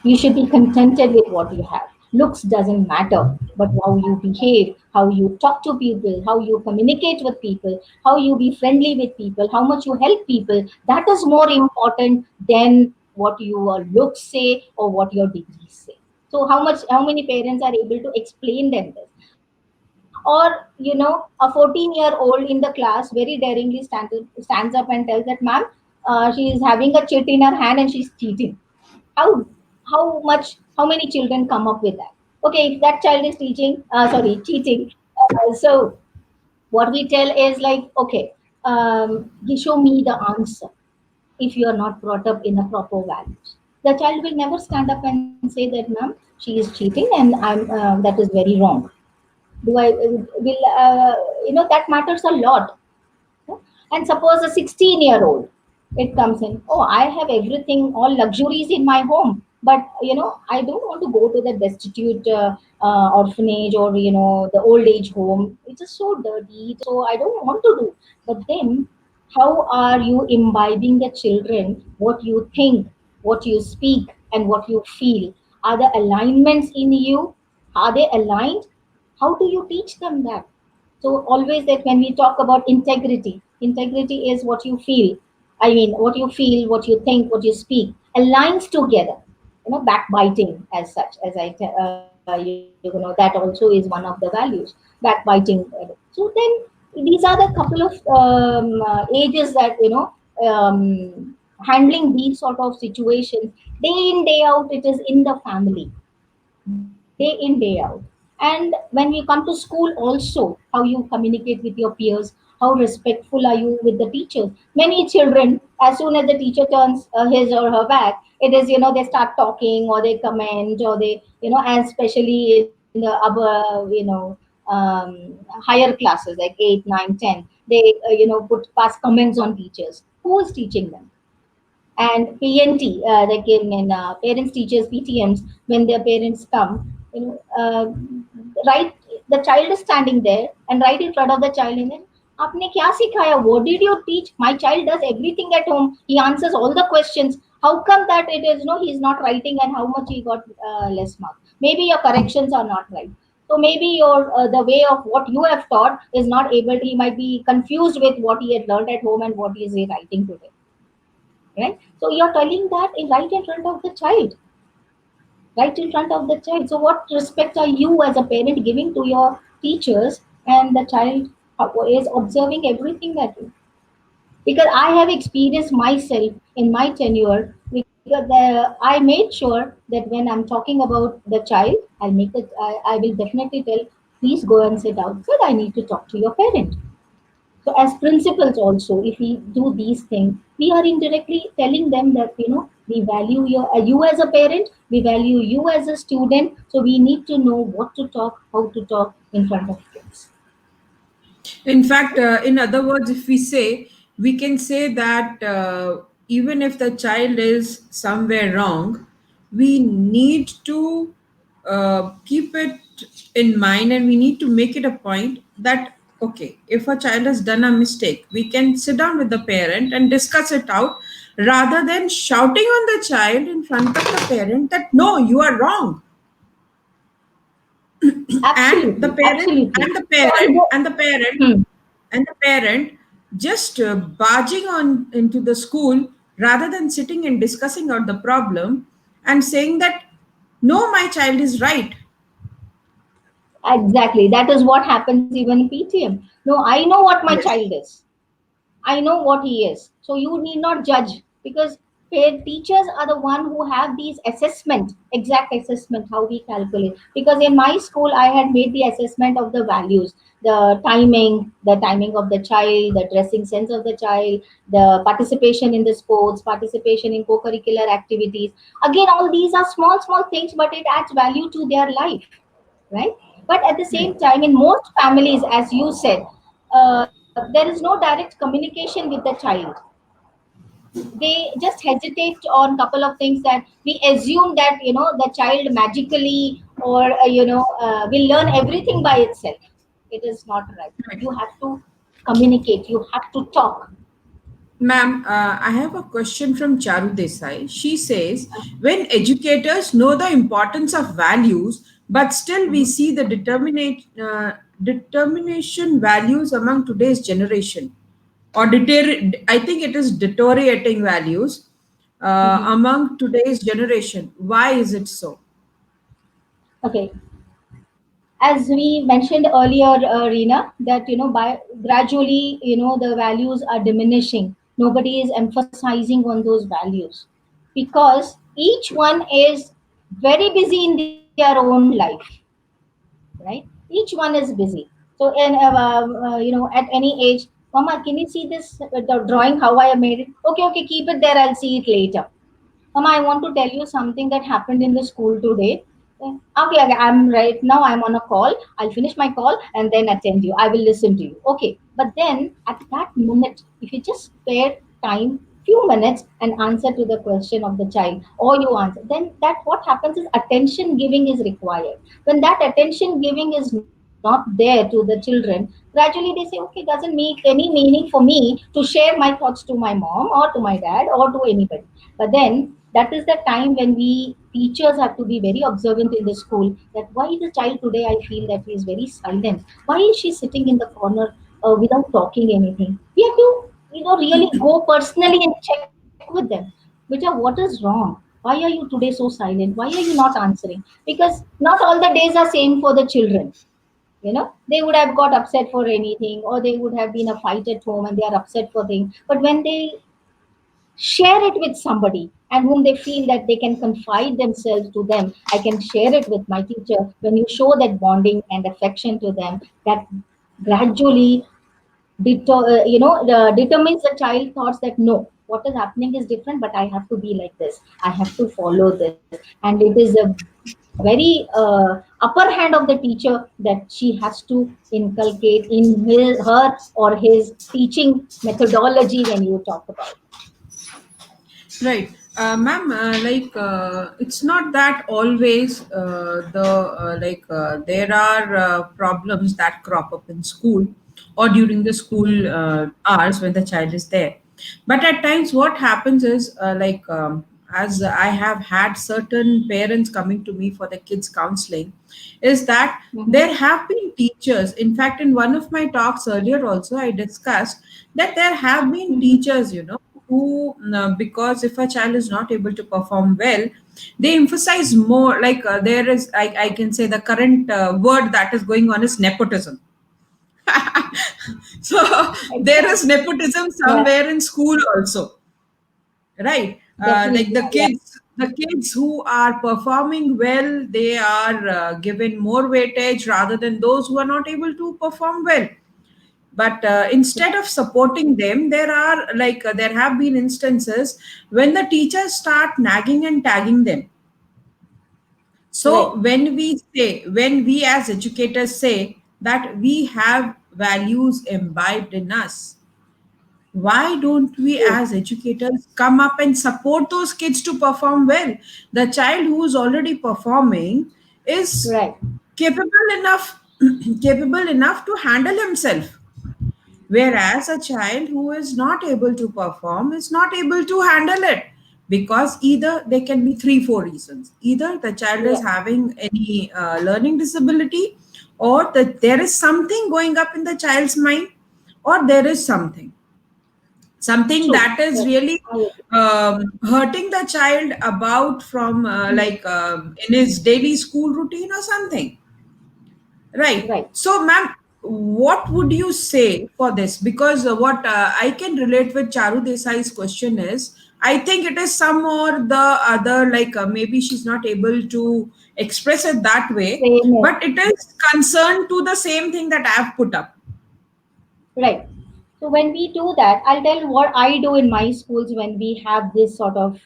Speaker 2: You should be contented with what you have. Looks doesn't matter, but how you behave, how you talk to people, how you communicate with people, how you be friendly with people, how much you help people, that is more important than what your looks say or what your degrees say. So how many parents are able to explain them this? Or, a 14-year-old in the class very daringly stands up and tells that, ma'am, she is having a chit in her hand and she's cheating. How how much how many children come up with that? Okay, if that child is cheating, so what we tell is like, okay, you show me the answer. If you are not brought up in a proper values, the child will never stand up and say that, ma'am, she is cheating and that is very wrong. Do I will that matters a lot. And suppose a 16-year-old, it comes in, oh, I have everything, all luxuries in my home, but I don't want to go to the destitute orphanage, or the old age home. It is so dirty, so I don't want to do. But then, how are you imbibing the children? What you think, what you speak, and what you feel? Are the alignments in you? Are they aligned? How do you teach them that? So always that when we talk about integrity, integrity is what you feel. I mean, what you feel, what you think, what you speak aligns together. Backbiting as such, as that also is one of the values. Backbiting. So then these are the couple of ages that handling these sort of situations day in day out. It is in the family, day in day out. And when we come to school also, how you communicate with your peers, how respectful are you with the teachers? Many children, as soon as the teacher turns his or her back, it is, they start talking, or they comment, or they, and especially in the upper, higher classes like 8, 9, 10, they put pass comments on teachers. Who is teaching them? And PNT, like in parents, teachers, PTMs, when their parents come, right, the child is standing there, and right in front of the child, and then, आपने क्या सिखाया? What did you teach? My child does everything at home. He answers all the questions. How come that it is no? He's not writing, and how much he got less marks? Maybe your corrections are not right. So maybe your the way of what you have taught is not able. He might be confused with what he had learned at home and what he is writing today, right? So you're telling that right in front of the child, right in front of the child. So what respect are you as a parent giving to your teachers, and the child is observing everything that you? Because I have experienced myself in my tenure, because I made sure that when I'm talking about the child, I will definitely tell, please go and sit outside. I need to talk to your parent. So as principals also, if we do these things, we are indirectly telling them that, We value you as a parent, we value you as a student, so we need to know what to talk, how to talk in front of kids.
Speaker 1: In fact, in other words, if we say, we can say that even if the child is somewhere wrong, we need to keep it in mind, and we need to make it a point that, okay, if a child has done a mistake, we can sit down with the parent and discuss it out, rather than shouting on the child in front of the parent that, no, you are wrong. and the
Speaker 2: Absolutely,
Speaker 1: parent
Speaker 2: absolutely.
Speaker 1: and the
Speaker 2: So I
Speaker 1: parent
Speaker 2: go,
Speaker 1: and the parent
Speaker 2: hmm,
Speaker 1: and the parent just barging on into the school, rather than sitting and discussing out the problem and saying that, no, my child is right.
Speaker 2: exactly. That is what happens even in PTM. No, I know what my
Speaker 1: Yes.
Speaker 2: child is. I know what he is. So you need not judge, because teachers are the one who have these assessment, exact assessment, how we calculate. Because in my school, I had made the assessment of the values, the timing of the child, the dressing sense of the child, the participation in the sports, participation in co-curricular activities. Again, all these are small, small things, but it adds value to their life, right? But at the
Speaker 1: Right.
Speaker 2: same time, in most families, as you said, there is no direct communication with the child. They just hesitate on couple of things, that we assume that the child magically, or will learn everything by itself. It is not right.
Speaker 1: Right.
Speaker 2: You have to communicate, you have to talk.
Speaker 1: Ma'am, I have a question from Charu Desai. She says, when educators know the importance of values, but still we
Speaker 2: Mhm.
Speaker 1: see the determination values among today's generation, or I think it is deteriorating values
Speaker 2: Mhm.
Speaker 1: among today's generation. Why is it so?
Speaker 2: Okay, as we mentioned earlier, Reena, that by gradually, the values are diminishing. Nobody is emphasizing on those values, because each one is very busy in their own life, right? Each one is busy. So, at any age, Mama, can you see this the drawing? How I have made it? Okay, okay, keep it there. I'll see it later. Mama, I want to tell you something that happened in the school today. Okay, okay, I'm right now. I'm on a call. I'll finish my call and then attend you. I will listen to you. Okay. But then at that minute, if you just spare time, few minutes, and answer to the question of the child, or you answer, then that what happens is attention giving is required. When that attention giving is not there to the children, gradually they say, okay, doesn't make any meaning for me to share my thoughts to my mom or to my dad or to anybody. But then that is the time when we teachers have to be very observant in the school, that why the child today I feel that he is very silent. Why is she sitting in the corner without talking anything? We have to really go personally and check with them. Beta, what is wrong? Why are you today so silent? Why are you not answering? Because not all the days are same for the children. They would have got upset for anything, or they would have been a fight at home and they are upset for things. But when they share it with somebody and whom they feel that they can confide themselves to them, I can share it with my teacher. When you show that bonding and affection to them, that gradually determines the child thoughts that no, what is happening is different, but I have to be like this, I have to follow this. And it is a very upper hand of the teacher that she has to inculcate in her or his teaching methodology when you talk about.
Speaker 1: Right. Ma'am, it's not that always there are problems that crop up in school or during the school hours when the child is there. But at times, what happens is, as I have had certain parents coming to me for the kids counseling, is that
Speaker 2: Mhm.
Speaker 1: there have been teachers. In fact, in one of my talks earlier, also, I discussed that there have been
Speaker 2: Mhm.
Speaker 1: teachers, who, because if a child is not able to perform well, they emphasize more. There is, I can say, the current word that is going on is nepotism. So there is
Speaker 2: Exactly.
Speaker 1: nepotism
Speaker 2: Yeah,
Speaker 1: somewhere in school also, right? Like
Speaker 2: definitely. Yeah.
Speaker 1: the kids who are performing well, they are given more weightage rather than those who are not able to perform well. But instead of supporting them, there have been instances when the teachers start nagging and tagging them. So
Speaker 2: Right.
Speaker 1: when we as educators say that we have values imbibed in us, why don't we
Speaker 2: True.
Speaker 1: as educators come up and support those kids to perform well? The child who is already performing is
Speaker 2: Right.
Speaker 1: capable enough capable enough to handle himself, whereas a child who is not able to perform is not able to handle it, because either there can be three four reasons: either the child is
Speaker 2: Yeah.
Speaker 1: having any learning disability, or that there is something going up in the child's mind, or there is something
Speaker 2: True.
Speaker 1: that is
Speaker 2: Yes.
Speaker 1: really
Speaker 2: I agree.
Speaker 1: hurting the child about from
Speaker 2: Hmm.
Speaker 1: in his daily school routine or something. Right.
Speaker 2: Right.
Speaker 1: So, ma'am, what would you say for this? Because what I can relate with Charu Desai's question is, I think it is some or the other, maybe she's not able to express it that way,
Speaker 2: Same.
Speaker 1: but it is concerned to the same thing that I've put up.
Speaker 2: Right. So when we do that, I'll tell what I do in my schools when we have this sort of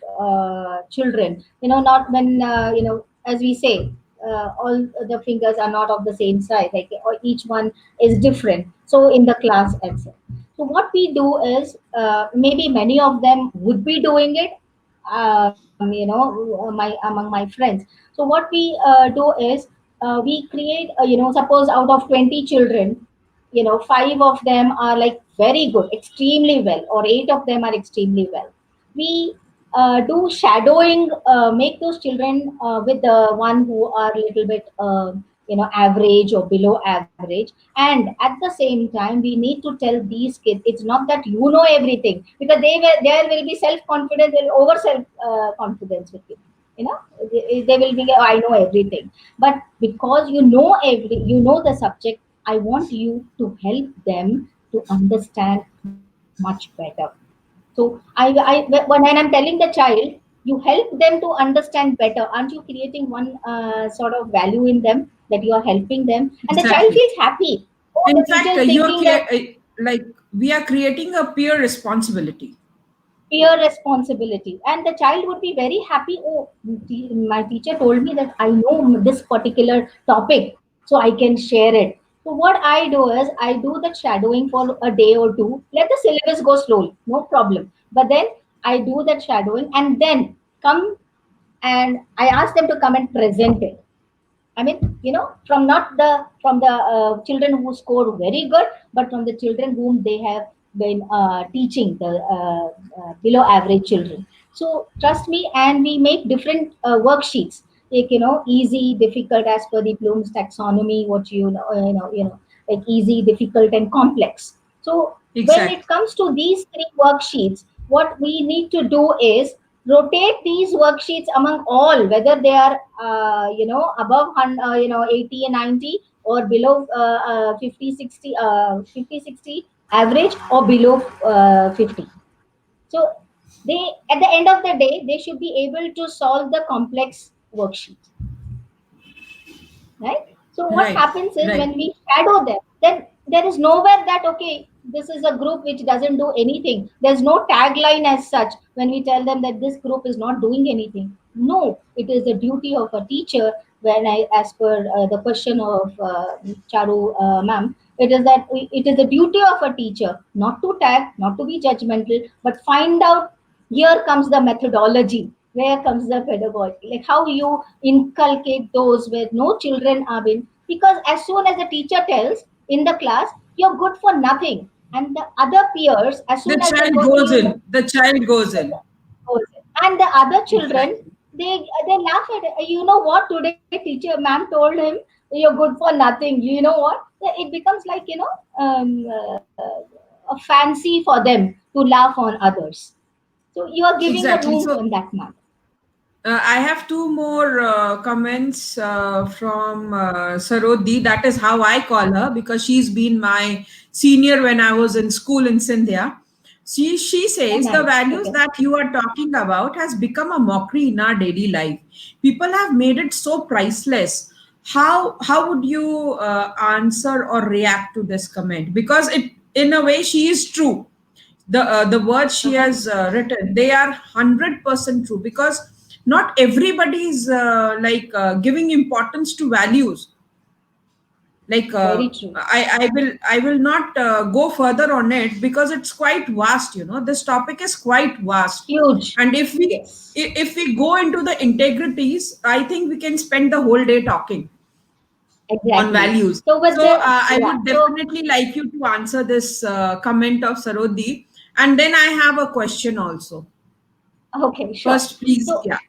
Speaker 2: children. Not when as we say, all the fingers are not of the same size. Like, or each one is different. So in the class itself. So what we do is, maybe many of them would be doing it. Among my friends. So what we do is, we create. Suppose out of 20 children, 5 of them are like very good, extremely well, or 8 of them are extremely well. We do shadowing, make those children with the one who are a little bit average or below average. And at the same time, we need to tell these kids, it's not that you know everything, because there will be self confidence, will over self confidence with you. you know they will be, I know everything. But because you know the subject, I want you to help them to understand much better. So when I'm telling the child, you help them to understand better, aren't you creating one sort of value in them, that you are helping them, and the child
Speaker 1: Exactly.
Speaker 2: feels happy. Oh,
Speaker 1: In
Speaker 2: the teacher
Speaker 1: fact,
Speaker 2: is thinking that
Speaker 1: like we are creating a peer responsibility.
Speaker 2: peer responsibility, and the child would be very happy. Oh, my teacher told me that I know this particular topic, so I can share it. So what I do is, I do the shadowing for a day or two, let the syllabus go slowly, no problem, but then I do that shadowing, and then come, and I ask them to come and present it. I mean, from the children who score very good, but from the children whom they have been teaching, the below average children. So trust me, and we make different worksheets, like, easy, difficult, as per the Bloom's taxonomy. What like easy, difficult, and complex. So when
Speaker 1: Exactly.
Speaker 2: it comes to these three worksheets, what we need to do is rotate these worksheets among all, whether they are above 80 and 90, or below 50 60 50 60 average, or below 50. So they, at the end of the day, they should be able to solve the complex worksheet, right? So what
Speaker 1: Right.
Speaker 2: happens is,
Speaker 1: Right.
Speaker 2: when we shadow them, then there is nowhere that, okay, this is a group which doesn't do anything. There's no tagline as such when we tell them that this group is not doing anything. No, it is the duty of a teacher. When I, as per the question of Charu ma'am, it is the duty of a teacher not to tag, not to be judgmental, but find out, here comes the methodology, where comes the pedagogy, like how you inculcate those where no children are in. Because as soon as the teacher tells in the class, you're good for nothing, and the other peers, as
Speaker 1: The
Speaker 2: soon as they
Speaker 1: child
Speaker 2: got to
Speaker 1: goes
Speaker 2: you,
Speaker 1: in. The child goes in.
Speaker 2: and the other children,
Speaker 1: Exactly.
Speaker 2: they laugh at it. You know what, today teacher ma'am told him, you're good for nothing. You know what, it becomes like, a fancy for them to laugh on others. So you are giving the
Speaker 1: Exactly.
Speaker 2: room
Speaker 1: So
Speaker 2: in that manner.
Speaker 1: I have two more comments from Sarodhi. That is how I call her, because she's been my senior when I was in school in Sindhya. She
Speaker 2: Oh,
Speaker 1: says the
Speaker 2: nice.
Speaker 1: values
Speaker 2: Okay.
Speaker 1: that you are talking about has become a mockery in our daily life. People have made it so priceless. How would you answer or react to this comment? Because in a way she is true. The words she
Speaker 2: Uh-huh.
Speaker 1: has written, they are 100% true, because not everybody is giving importance to values. Like
Speaker 2: Very true.
Speaker 1: I will not go further on it, because it's quite vast. This topic is quite vast.
Speaker 2: Huge.
Speaker 1: And
Speaker 2: Yes.
Speaker 1: if we go into the integrities, I think we can spend the whole day talking on
Speaker 2: Exactly.
Speaker 1: values.
Speaker 2: So with
Speaker 1: So
Speaker 2: this,
Speaker 1: I
Speaker 2: yeah.
Speaker 1: would
Speaker 2: So
Speaker 1: definitely like you to answer this comment of Sarodhi, and then I have a question also.
Speaker 2: okay, sure.
Speaker 1: First, please.
Speaker 2: So
Speaker 1: Yeah.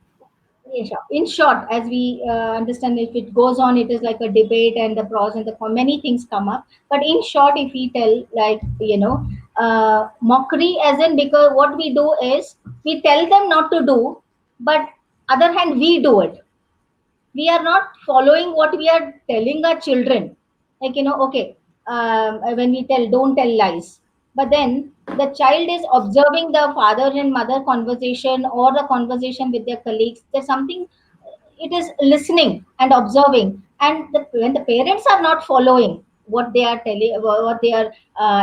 Speaker 2: yeah, sure. In short, as we understand, if it goes on, it is like a debate, and the pros and the cons, many things come up. But in short, if we tell, like, mockery, as in, because what we do is we tell them not to do, but other hand we do it. We are not following what we are telling our children. Like, okay, when we tell, don't tell lies, but then the child is observing the father and mother conversation, or the conversation with their colleagues. There's something, it is listening and observing, and when the parents are not following what they are telling, what they are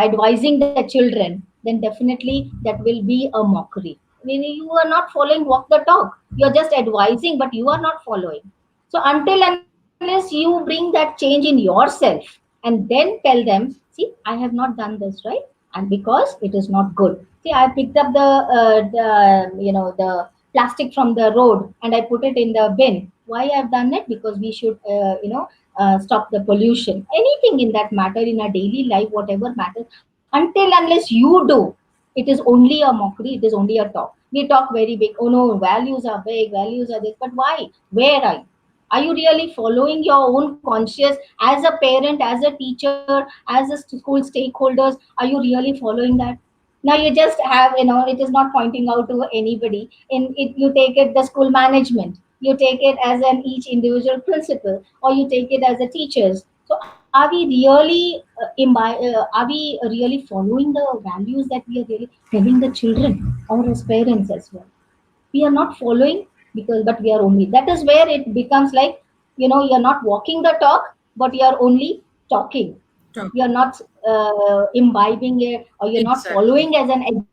Speaker 2: advising the children, then definitely that will be a mockery. When you are not following, walk the talk, you're just advising, but you are not following. So until unless you bring that change in yourself, and then tell them, see, I have not done this, right? And because it is not good. See, I picked up the plastic from the road and I put it in the bin. Why I've done it? Because we should, stop the pollution. Anything in that matter, in our daily life, whatever matters, until unless you do, it is only a mockery. It is only a talk. We talk very big. Oh no, values are big. Values are this. But why? Where are you? Are you really following your own conscious, as a parent, as a teacher, as a school stakeholders? Are you really following that? Now you just have, it is not pointing out to anybody. In it, you take it the school management, you take it as an each individual principal, or you take it as a teachers. So are we really are we really following the values that we are really telling the children, or as parents as well? We are not following, because but we are only, that is where it becomes like, you're not walking the talk, but you are only talking.
Speaker 1: Talk.
Speaker 2: You're not imbibing it, or you're not
Speaker 1: Exactly.
Speaker 2: following as an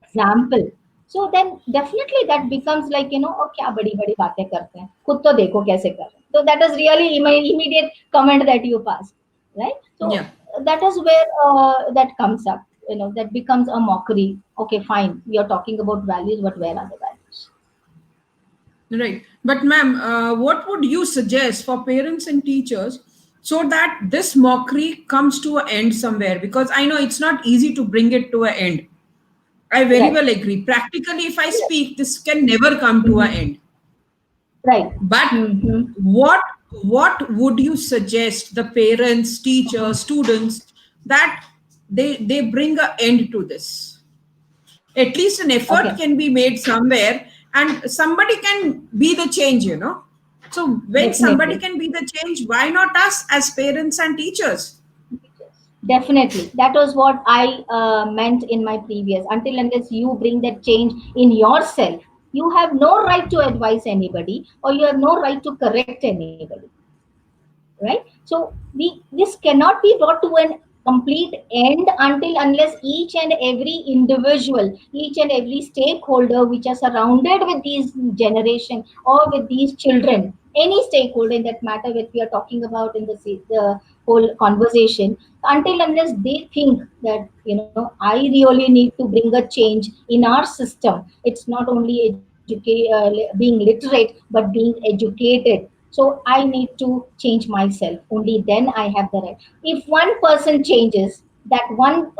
Speaker 2: example. So then definitely that becomes like, क्या बड़ी बड़ी बातें करते हैं, खुद तो देखो कैसे कर रहे हैं. So that is really immediate comment that you pass, right? So
Speaker 1: Yeah.
Speaker 2: that is where that comes up. That becomes a mockery. Okay, fine. We are talking about values, but where are the values?
Speaker 1: Right. But, ma'am, what would you suggest for parents and teachers so that this mockery comes to an end somewhere? Because I know it's not easy to bring it to an end. I very
Speaker 2: Right.
Speaker 1: well agree. Practically, if I
Speaker 2: Yes.
Speaker 1: speak, this can never come to an
Speaker 2: Mhm.
Speaker 1: end.
Speaker 2: Right.
Speaker 1: But
Speaker 2: Mm-hmm.
Speaker 1: what what would you suggest the parents, teachers, students, that they bring an end to this? At least an effort
Speaker 2: Okay.
Speaker 1: can be made somewhere, and somebody can be the change. So when somebody
Speaker 2: Definitely.
Speaker 1: can be the change, why not us as parents and teachers?
Speaker 2: Definitely. That was what I meant in my previous. Until unless you bring that change in yourself, you have no right to advise anybody, or you have no right to correct anybody. Right? So this cannot be brought to an complete end until unless each and every individual, each and every stakeholder which are surrounded with these generation, or with these children, any stakeholder in that matter that we are talking about in the whole conversation, until unless they think that, I really need to bring a change in our system. It's not only being literate, but being educated. So I need to change myself. Only then I have the right. If one person changes, that one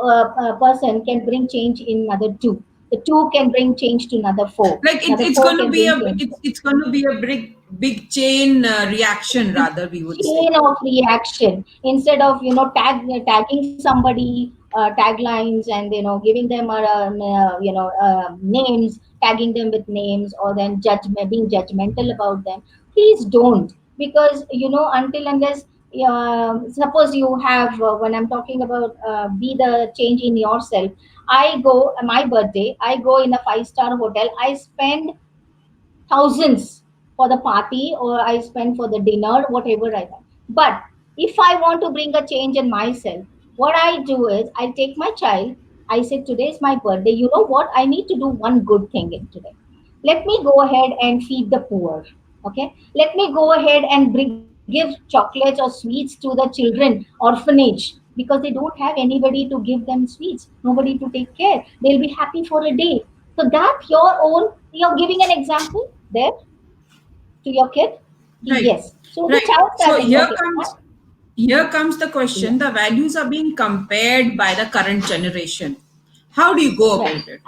Speaker 2: person can bring change in another two. The two can bring change to another four.
Speaker 1: Like
Speaker 2: Another
Speaker 1: it's
Speaker 2: four
Speaker 1: going to
Speaker 2: can
Speaker 1: be
Speaker 2: bring
Speaker 1: a
Speaker 2: change.
Speaker 1: it's going to be a big chain reaction, rather, we would say.
Speaker 2: Chain of reaction, instead of, tagging somebody, taglines, and giving them names, tagging them with names, or then being judgmental about them. Please don't. Because, until unless, suppose you have, when I'm talking about, be the change in yourself. I go my birthday, I go in a five-star hotel, I spend thousands for the party, or I spend for the dinner, whatever I want. But if I want to bring a change in myself, What I do is I take my child. I say, today is my birthday. You know what, I need to do one good thing in today. Let me go ahead and feed the poor. Okay, let me go ahead and give chocolates or sweets to the children orphanage, because they don't have anybody to give them sweets, nobody to take care. They'll be happy for a day. So that your own, you're giving an example there to your kid.
Speaker 1: Right.
Speaker 2: Yes, so the
Speaker 1: Right.
Speaker 2: child
Speaker 1: So
Speaker 2: starting, okay.
Speaker 1: here comes the
Speaker 2: Yeah,
Speaker 1: question. The values are being compared by the current generation. How do you go
Speaker 2: right.
Speaker 1: about it?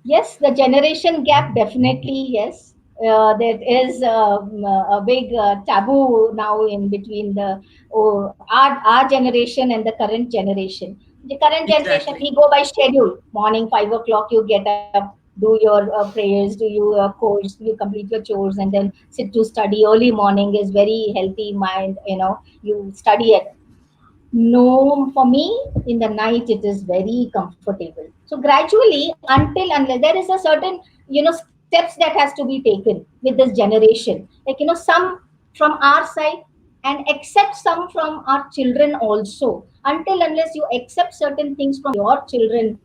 Speaker 2: Yes, the generation gap, definitely, yes. There is a big taboo now in between the our generation and the current generation. The current generation,
Speaker 1: Exactly.
Speaker 2: we go by schedule. Morning 5 o'clock, you get up, do your prayers, do your course, you complete your chores, and then sit to study. Early morning is very healthy mind. You study at. No, for me, in the night it is very comfortable. So gradually, until unless there is a certain, steps that has to be taken with this generation. Like, some from our side, and accept some from our children also. Until unless you accept certain things from your children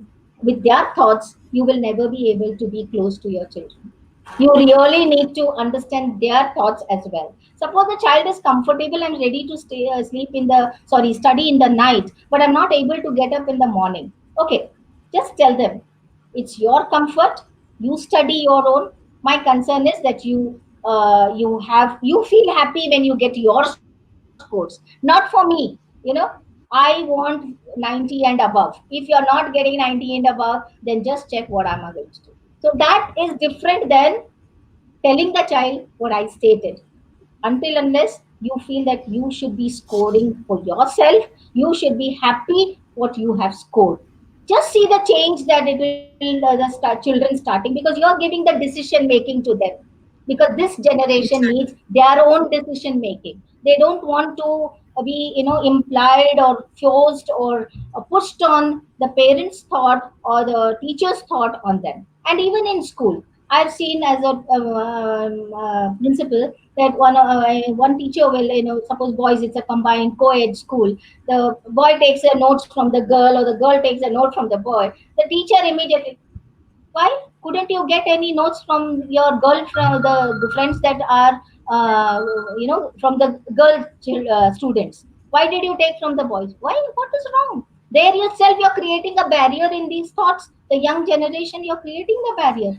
Speaker 2: with their thoughts, you will never be able to be close to your children. You really need to understand their thoughts as well. Suppose the child is comfortable and ready to stay sleep in the sorry study in the night, but I'm not able to get up in the morning. Okay, just tell them, it's your comfort, you study your own. My concern is that you feel happy when you get your scores, not for me. I want 90 and above. If you're not getting 90 and above, then just check what am I going to do. So that is different than telling the child what I stated. Until unless you feel that you should be scoring for yourself, you should be happy what you have scored. Just see the change that it will children starting, because you're giving the decision making to them. Because this generation needs
Speaker 1: Exactly.
Speaker 2: their own decision making. They don't want to be implied or forced or pushed on the parents' thought or the teacher's thought on them. And even in school, I've seen as a principal that one teacher will, suppose boys, it's a combined co-ed school. The boy takes a notes from the girl, or the girl takes a note from the boy. The teacher immediately, why couldn't you get any notes from your girl, from the friends that are from the students? Why did you take from the boys? Why? What is wrong? There yourself, you're creating a barrier in these thoughts. The young generation, you're creating the barrier.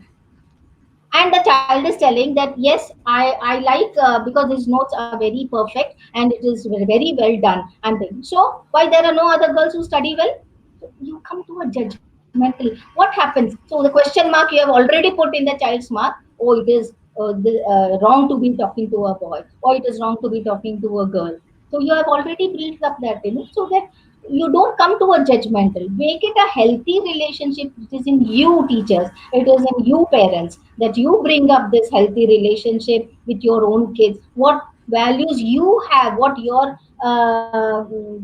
Speaker 2: And the child is telling that, yes, I like, because his notes are very perfect and it is very well done. And then, so why there are no other girls who study well? So you come to a judgmental. What happens? So the question mark you have already put in the child's mark. Oh, it is wrong to be talking to a boy, or it is wrong to be talking to a girl. So you have already built up that, so that you don't come to a judgmental. Make it a healthy relationship. It is in you teachers, it is in you parents, that you bring up this healthy relationship with your own kids. What values you have, what your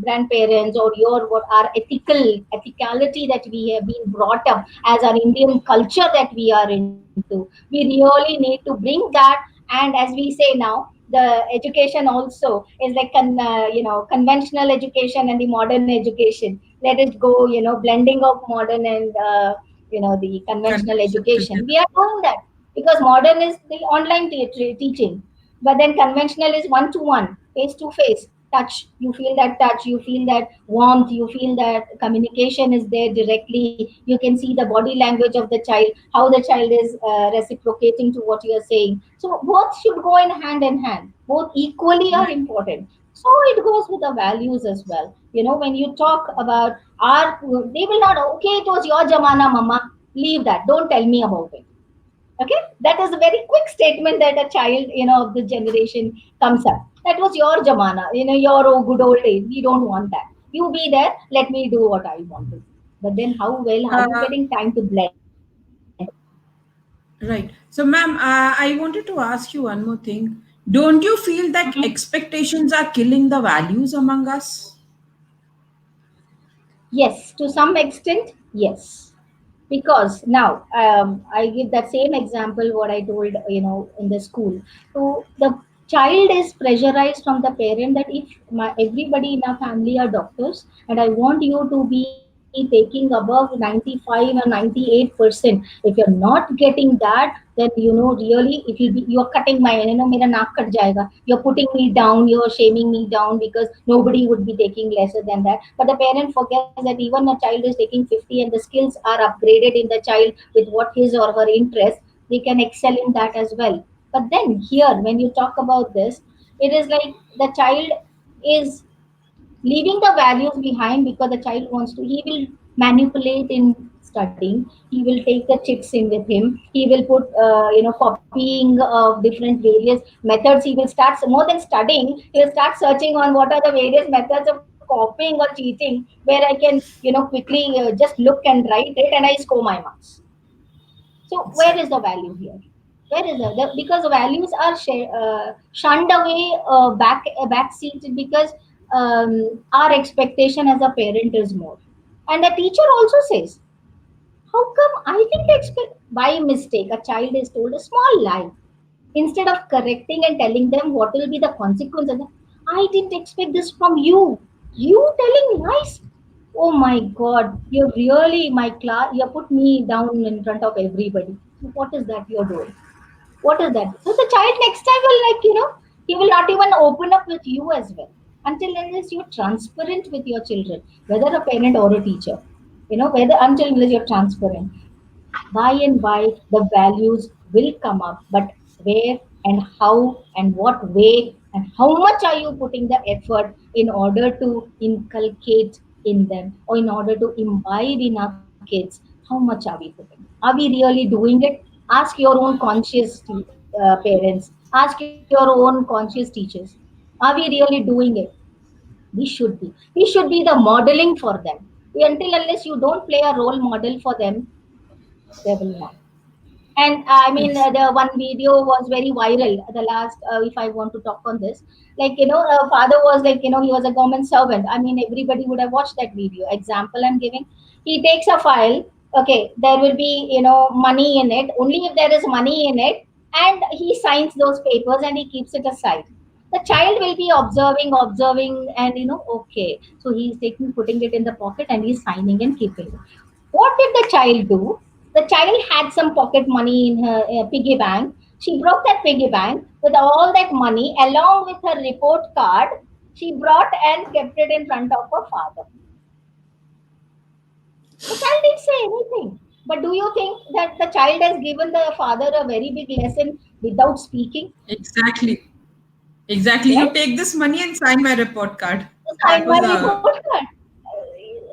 Speaker 2: grandparents or your what are ethicality that we have been brought up as our Indian culture that we are into. We really need to bring that. And as we say now, the education also is like conventional education and the modern education. Let it go, blending of modern and the conventional
Speaker 1: Connection
Speaker 2: education.
Speaker 1: together.
Speaker 2: We are doing that because modern is the online teaching, but then conventional is one to one, face to face touch. You feel that touch, you feel that warmth, you feel that communication is there directly. You can see the body language of the child, how the child is reciprocating to what you are saying. So both should go in hand, both equally are
Speaker 1: Right.
Speaker 2: important. So it goes with the values as well. When you talk about our, they will not, okay, it was your jamana, mama, leave that, don't tell me about it. Okay, that is a very quick statement that a child, of the generation comes up. That was your jamana, your good old days. We don't want that. You be there, let me do what I want to do. But then how well are you
Speaker 1: Uh,
Speaker 2: getting time to blend?
Speaker 1: right. So, ma'am, I wanted to ask you one more thing. Don't you feel that expectations are killing the values among us?
Speaker 2: Yes, to some extent, yes. Because now, I give that same example what I told, in the school. So the child is pressurized from the parent that if everybody in our family are doctors and I want you to be taking above 95 or 98%, if you're not getting that, then really it will be, you're cutting my, mera naak kat jayega, you're putting me down, you're shaming me down, because nobody would be taking lesser than that. But the parent forgets that even a child is taking 50 and the skills are upgraded in the child with what his or her interest, they can excel in that as well. But then here, when you talk about this, it is like the child is leaving the values behind because the child wants to, he will manipulate in studying, he will take the chicks in with him, he will put copying of different various methods, he will start, more than studying, he will start searching on what are the various methods of copying or cheating where I can quickly just look and write it and I score my marks. So where is the value here? Where is because values are shunned away, backseated, because our expectation as a parent is more. And the teacher also says, "How come I didn't expect?" By mistake, a child is told a small lie. Instead of correcting and telling them what will be the consequences, I didn't expect this from you. You telling lies? Oh my God! You really, my class, you put me down in front of everybody. What is that you're doing? What is that? So the child next time will, he will not even open up with you as well, until unless you're transparent with your children, whether a parent or a teacher. Whether, until unless you're transparent, by and by the values will come up, but where and how and what way and how much are you putting the effort in order to inculcate in them, or in order to imbibe in our kids, how much are we putting, are we really doing it? Ask your own conscious parents, ask your own conscious teachers, are we really doing it? We should be the modeling for them. Until unless you don't play a role model for them, they will not. And I mean,
Speaker 1: Yes.
Speaker 2: the one video was very viral. The last, if I want to talk on this, like, father was like, he was a government servant. I mean, everybody would have watched that video. Example I'm giving. He takes a file. Okay, there will be, money in it. Only if there is money in it, and he signs those papers and he keeps it aside. The child will be observing, and okay. So he's putting it in the pocket, and he's signing and keeping it. What did the child do? The child had some pocket money in her piggy bank. She broke that piggy bank with all that money along with her report card. She brought and kept it in front of her father. The child didn't say anything. But do you think that the child has given the father a very big lesson without speaking?
Speaker 1: Exactly. Exactly. You
Speaker 2: Right?
Speaker 1: take this money and sign my report card.
Speaker 2: To
Speaker 1: That
Speaker 2: sign my
Speaker 1: was a
Speaker 2: report card.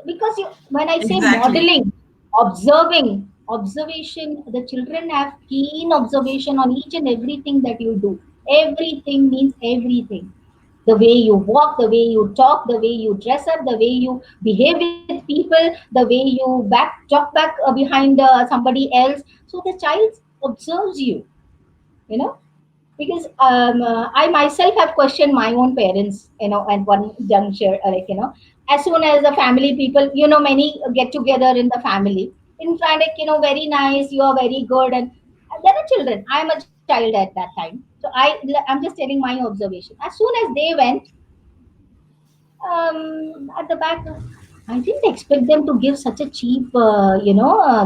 Speaker 2: Because when I say
Speaker 1: exactly.
Speaker 2: modeling, observation, the children have keen observation on each and everything that you do. Everything means everything. The way you walk, the way you talk, the way you dress up, the way you behave with people, the way you talk back behind somebody else. So the child observes you, you know because I myself have questioned my own parents, at one juncture, as soon as the family people, many get together in the family, in front, like, very nice, you are very good, and there are children. I am a child at that time, so I'm just telling my observation. As soon as they went, at the back, I didn't expect them to give such a cheap,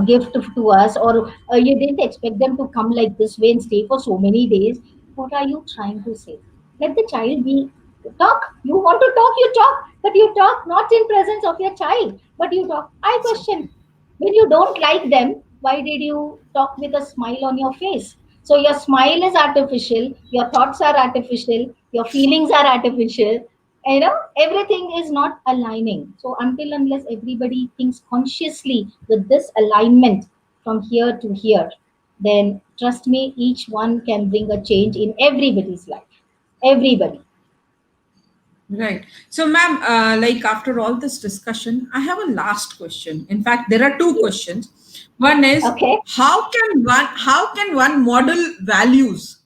Speaker 2: gift to us, or you didn't expect them to come like this way and stay for so many days. What are you trying to say? Let the child be talk. You want to talk, you talk, but you talk not in presence of your child, but you talk. I question, when you don't like them, why did you talk with a smile on your face? So your smile is artificial, your thoughts are artificial, your feelings are artificial, everything is not aligning. So until unless everybody thinks consciously with this alignment from here to here, then trust me, each one can bring a change in everybody's life. Everybody.
Speaker 1: Right. So, ma'am, like after all this discussion, I have a last question. In fact, there are two questions. One is
Speaker 2: Okay.
Speaker 1: how can one model values?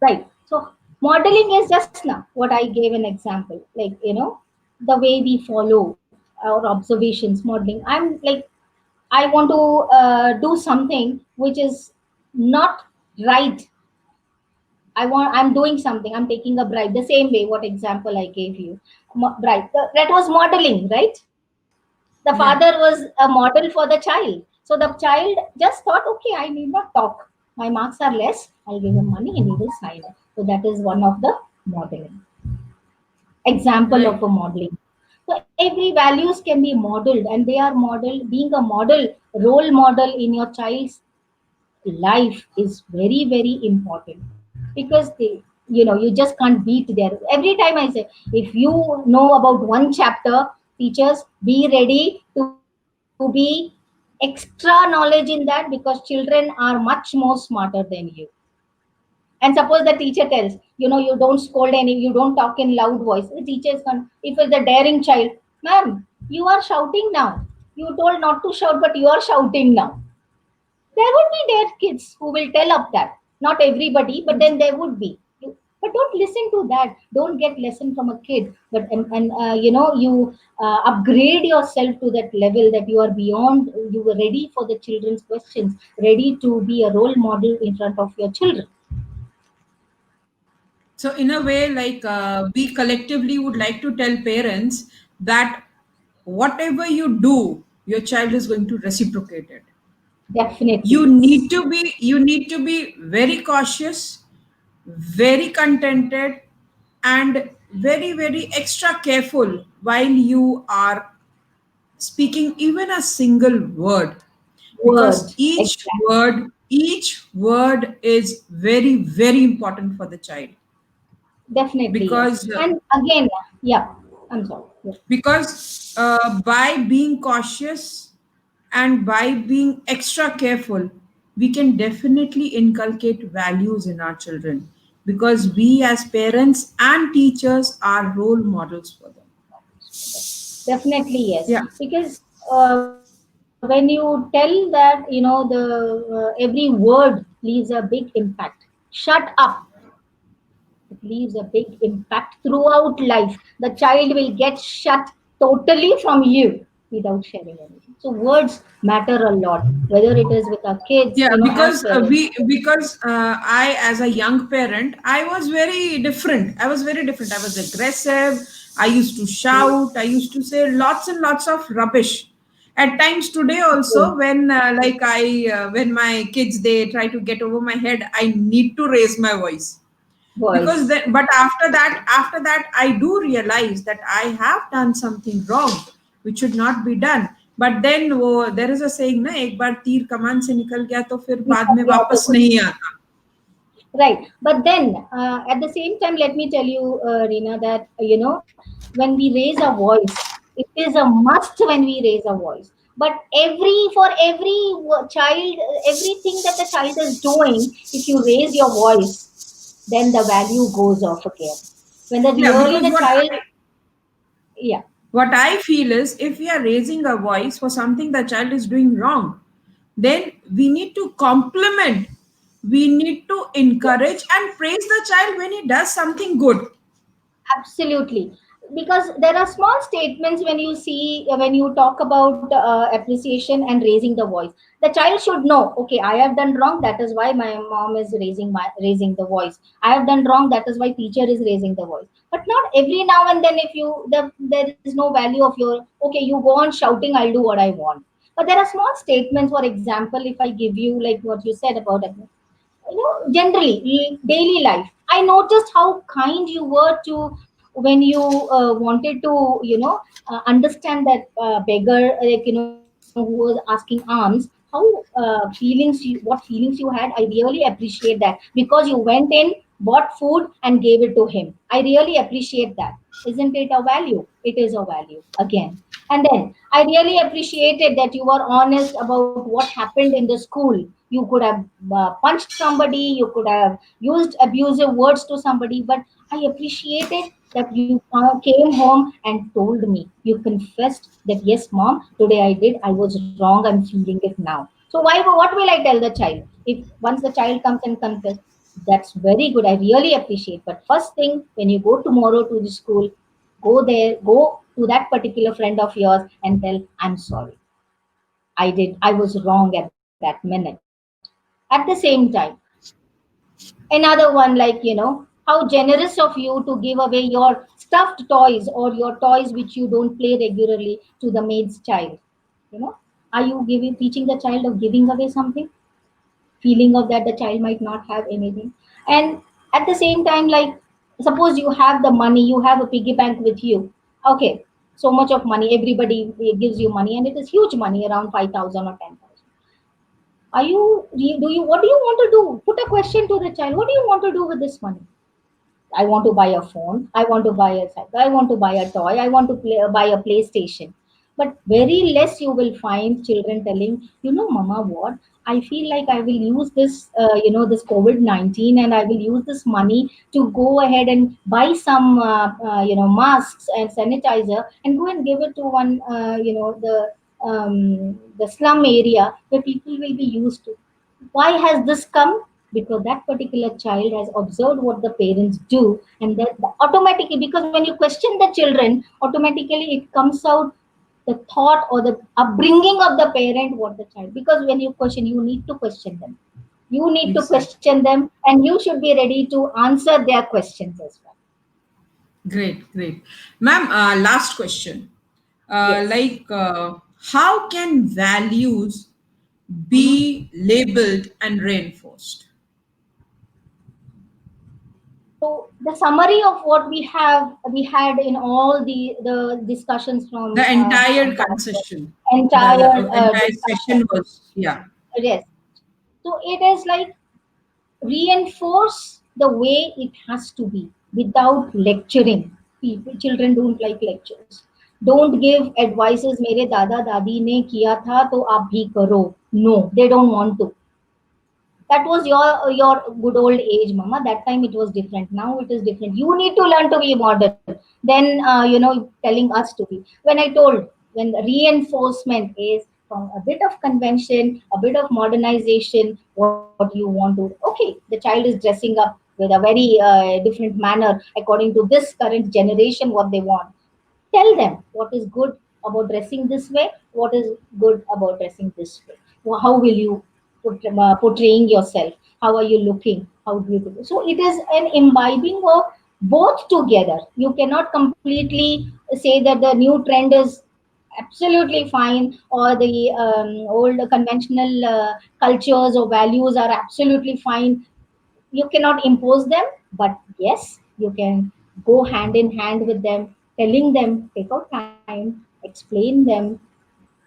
Speaker 2: Right. So modeling is just now what I gave an example, like, the way we follow our observations, modeling. I'm like, I want to do something which is not right. I'm doing something, I'm taking a bribe. The same way, what example I gave you, bribe. That was modeling, right? The father
Speaker 1: Yeah.
Speaker 2: was a model for the child. So the child just thought, okay, I need not talk. My marks are less. I'll give him money and he will sign it. So that is one of the modeling example of
Speaker 1: Right.
Speaker 2: a modeling. So every values can be modeled, and they are modeled. Being a model, role model in your child's life is very very important, because they, you just can't beat there. Every time I say, if you know about one chapter, teachers, be ready to be extra knowledge in that, because children are much more smarter than you. And suppose the teacher tells, you don't scold any, you don't talk in loud voice, the teacher is going, if it's a daring child, ma'am, you are shouting now, you told not to shout but you are shouting now. There would be their kids who will tell up that. Not everybody, but then there would be. But don't listen to that. Don't get lesson from a kid. But you upgrade yourself to that level that you are beyond. You were ready for the children's questions, ready to be a role model in front of your children.
Speaker 1: So, in a way, like we collectively would like to tell parents that whatever you do, your child is going to reciprocate it.
Speaker 2: Definitely
Speaker 1: You
Speaker 2: yes.
Speaker 1: need to be very cautious, very contented, and very very extra careful while you are speaking even a single word, because
Speaker 2: Word. Exactly.
Speaker 1: each word is very very important for the child.
Speaker 2: Definitely yes.
Speaker 1: Because
Speaker 2: And again, yeah. I'm sorry. Yeah.
Speaker 1: by being cautious and by being extra careful, we can definitely inculcate values in our children, because we as parents and teachers are role models for them.
Speaker 2: Definitely yes,
Speaker 1: Yeah.
Speaker 2: because when you tell that, every word leaves a big impact. Shut up, it leaves a big impact throughout life. The child will get shut totally from you without sharing anything. So words matter a lot, whether it is with our kids,
Speaker 1: Yeah,
Speaker 2: as
Speaker 1: because
Speaker 2: parents.
Speaker 1: I, as a young parent, I was very different. I was aggressive. I used to shout. I used to say lots and lots of rubbish. At times today also, when when my kids they try to get over my head, I need to raise my voice, because
Speaker 2: Voice.
Speaker 1: then, but after that I do realize that I have done something wrong which should not be done. But then there is a saying na, एक बार तीर कमान से निकल गया तो फिर बाद में
Speaker 2: Yeah,
Speaker 1: वापस नहीं आता.
Speaker 2: right. But then, at the same time, let me tell you, Reena, that, when we raise a voice, it is a must when we raise a voice. But for every child, everything that the child is doing, if you raise your voice, then the value goes off again. When the
Speaker 1: Yeah,
Speaker 2: really
Speaker 1: because
Speaker 2: the child, yeah,
Speaker 1: what I feel is, if we are raising a voice for something the child is doing wrong, then we need to compliment, we need to
Speaker 2: yes.
Speaker 1: encourage and praise the child when he does something good.
Speaker 2: Absolutely. Because there are small statements when you see, when you talk about appreciation and raising the voice. The child should know, okay, I have done wrong. That is why my mom is raising the voice. I have done wrong. That is why teacher is raising the voice. But not every now and then, if there is no value of your, okay, you go on shouting, I'll do what I want. But there are small statements. For example, if I give you like what you said about it, generally daily life, I noticed how kind you were to, when you wanted to, understand that beggar, like, who was asking alms, how what feelings you had. I really appreciate that, because you went in, bought food and gave it to him. I really appreciate that. Isn't it a value? It is a value again. And then I really appreciated that you were honest about what happened in the school. You could have punched somebody, you could have used abusive words to somebody, but I appreciated that you came home and told me. You confessed that, yes, mom, today I did, I was wrong, I'm feeling it now. So what will I tell the child? If once the child comes and confess, that's very good, I really appreciate. But first thing, when you go tomorrow to the school, go to that particular friend of yours and tell, I'm sorry, I was wrong at that minute. At the same time, Another one, like, how generous of you to give away your stuffed toys or your toys which you don't play regularly to the maid's child. You know, are you giving teaching the child of giving away something? Feeling of that the child might not have anything. And at the same time, like, suppose you have the money, you have a piggy bank with you. Okay, so much of money, everybody gives you money, and it is huge money, around 5,000 or 10,000. Do you what do you want to do? Put a question to the child. What do you want to do with this money? I want to buy a phone. I want to buy a cycle. I want to buy a toy. I want to buy a PlayStation. But very less you will find children telling, Mama, what? I feel like I will use this, this COVID-19, and I will use this money to go ahead and buy some, masks and sanitizer and go and give it to one, the slum area where people will be used to. Why has this come? Because that particular child has observed what the parents do, and that automatically, because when you question the children, automatically it comes out the thought or the upbringing of the parent, what the child. Because when you question, you need to question them. You need to
Speaker 1: Exactly.
Speaker 2: question them, and you should be ready to answer their questions as well.
Speaker 1: Great, great. Ma'am, last question.
Speaker 2: Yes.
Speaker 1: How can values
Speaker 2: Mhm.
Speaker 1: be labeled and reinforced?
Speaker 2: So the summary of what we had in all the discussions
Speaker 1: The
Speaker 2: from
Speaker 1: entire
Speaker 2: that
Speaker 1: concession,
Speaker 2: entire
Speaker 1: the entire
Speaker 2: discussion.
Speaker 1: session was, yeah.
Speaker 2: Yes. So it is like reinforce the way it has to be without lecturing. People, children don't like lectures. Don't give advices. मेरे दादा दादी ने किया था तो आप भी करो. No, they don't want to. That was your good old age, mama. That time it was different. Now it is different. You need to learn to be modern. Then telling us to be. When I told, when the reinforcement is from a bit of convention, a bit of modernization, what you want to, okay, the child is dressing up with a very different manner according to this current generation, what they want. Tell them what is good about dressing this way, what is good about dressing this way. How will you portraying yourself, how are you looking, how beautiful. So it is an imbibing of both together. You cannot completely say that the new trend is absolutely fine, or the old conventional cultures or values are absolutely fine. You cannot impose them, but yes, you can go hand in hand with them, telling them, take out time, explain them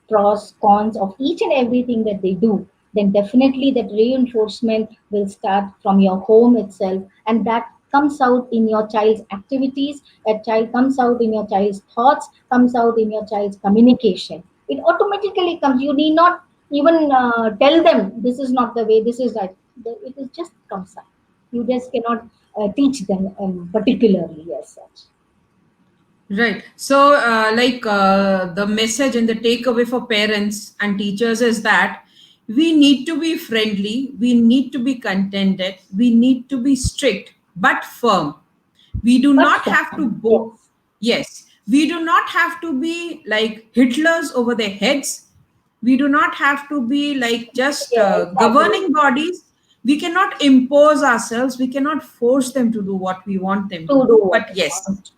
Speaker 2: pros, cons of each and everything that they do. Then definitely that reinforcement will start from your home itself, and that comes out in your child's activities, that child comes out in your child's thoughts, comes out in your child's communication. It automatically comes. You need not even tell them this is not the way, this is right. It is just comes out. You just cannot teach them particularly as such.
Speaker 1: Right. So, the message and the takeaway for parents and teachers is that we need to be friendly, we need to be contented, we need to be strict but firm. We do
Speaker 2: But
Speaker 1: not
Speaker 2: for
Speaker 1: have to
Speaker 2: yes,
Speaker 1: yes, we do not have to be like Hitlers over their heads. We do not have to be like just
Speaker 2: yeah, exactly.
Speaker 1: governing bodies. We cannot impose ourselves, we cannot force them to do what we want them to
Speaker 2: To do
Speaker 1: do.
Speaker 2: what
Speaker 1: But
Speaker 2: they
Speaker 1: yes,
Speaker 2: want.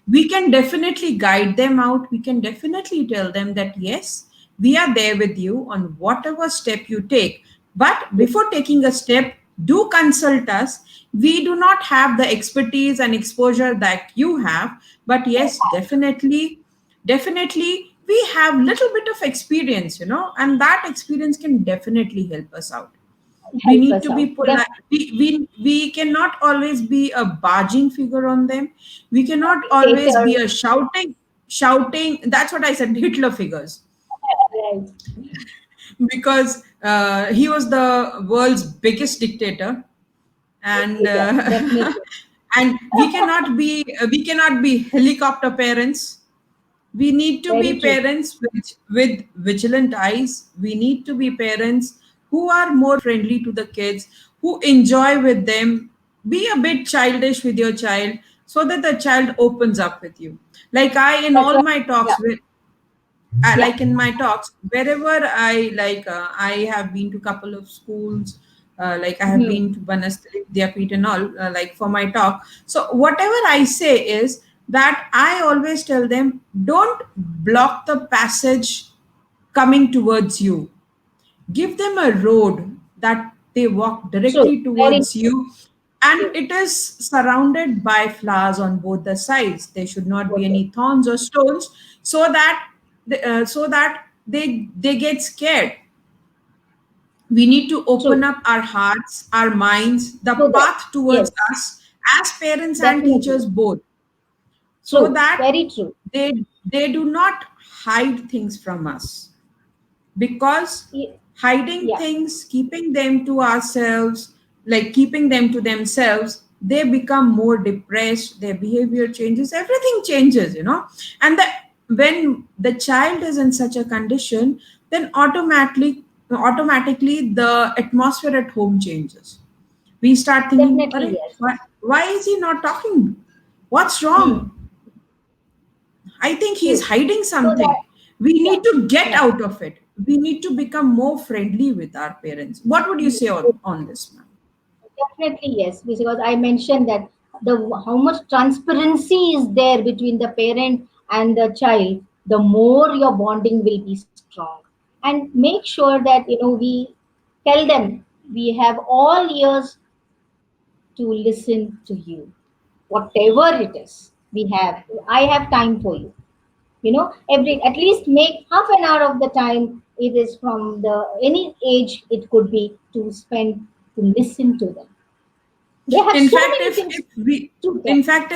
Speaker 1: we can definitely guide them out. We can definitely tell them that yes, we are there with you on whatever step you take. But
Speaker 2: Yes.
Speaker 1: before taking a step, do consult us. We do not have the expertise and exposure that you have, but yes, definitely we have little bit of experience, and that experience can definitely help us out. We
Speaker 2: Help
Speaker 1: need
Speaker 2: us
Speaker 1: to be
Speaker 2: out.
Speaker 1: polite. We cannot always be a barging figure on them. We cannot always
Speaker 2: Dictator.
Speaker 1: be a shouting. That's what I said, Hitler figures,
Speaker 2: Right.
Speaker 1: because he was the world's biggest dictator. And
Speaker 2: Dictator. Definitely.
Speaker 1: and we cannot be helicopter parents. We need to
Speaker 2: Very
Speaker 1: be
Speaker 2: true.
Speaker 1: parents with vigilant eyes. We need to be parents who are more friendly to the kids, who enjoy with them. Be a bit childish with your child so that the child opens up with you. Like I, in
Speaker 2: That's
Speaker 1: all
Speaker 2: right.
Speaker 1: my
Speaker 2: Yeah.
Speaker 1: talks with,
Speaker 2: Yeah.
Speaker 1: like in my talks, wherever I have been to couple of schools, Like I have been to Banastri, Vidyapit and all, like for my talk. So whatever I say is that I always tell them, don't block the passage coming towards you. Give them a road that they walk
Speaker 2: True.
Speaker 1: directly
Speaker 2: Very
Speaker 1: towards you, and
Speaker 2: true.
Speaker 1: it is surrounded by flowers on both the sides. There should not be
Speaker 2: Okay.
Speaker 1: any thorns or stones, so that they get scared. We need to open
Speaker 2: True.
Speaker 1: up our hearts, our minds, the
Speaker 2: True that.
Speaker 1: path towards
Speaker 2: Yes.
Speaker 1: us as parents and
Speaker 2: Definitely.
Speaker 1: teachers both, so
Speaker 2: True.
Speaker 1: that
Speaker 2: Very true.
Speaker 1: they do not hide things from us, because
Speaker 2: Ye-
Speaker 1: hiding
Speaker 2: Yeah.
Speaker 1: things, keeping them to ourselves, like keeping them to themselves, they become more depressed, their behavior changes, everything changes, and when the child is in such a condition, then automatically the atmosphere at home changes. We start thinking,
Speaker 2: Definitely yes.
Speaker 1: why is he not talking? What's
Speaker 2: Hmm.
Speaker 1: wrong? I think he's
Speaker 2: True.
Speaker 1: hiding
Speaker 2: So that,
Speaker 1: something. We
Speaker 2: yeah.
Speaker 1: need to get
Speaker 2: Yeah.
Speaker 1: out of it. We need to become more friendly with our parents. What would you say on this, ma'am?
Speaker 2: Definitely yes, because I mentioned that the how much transparency is there between the parent and the child, the more your bonding will be strong. And make sure that we tell them we have all ears to listen to you, whatever it is. I have time for you. Every at least make half an hour of the time. It is from the any age it could be to spend to listen to them. They have
Speaker 1: In
Speaker 2: so
Speaker 1: fact,
Speaker 2: many things to tell.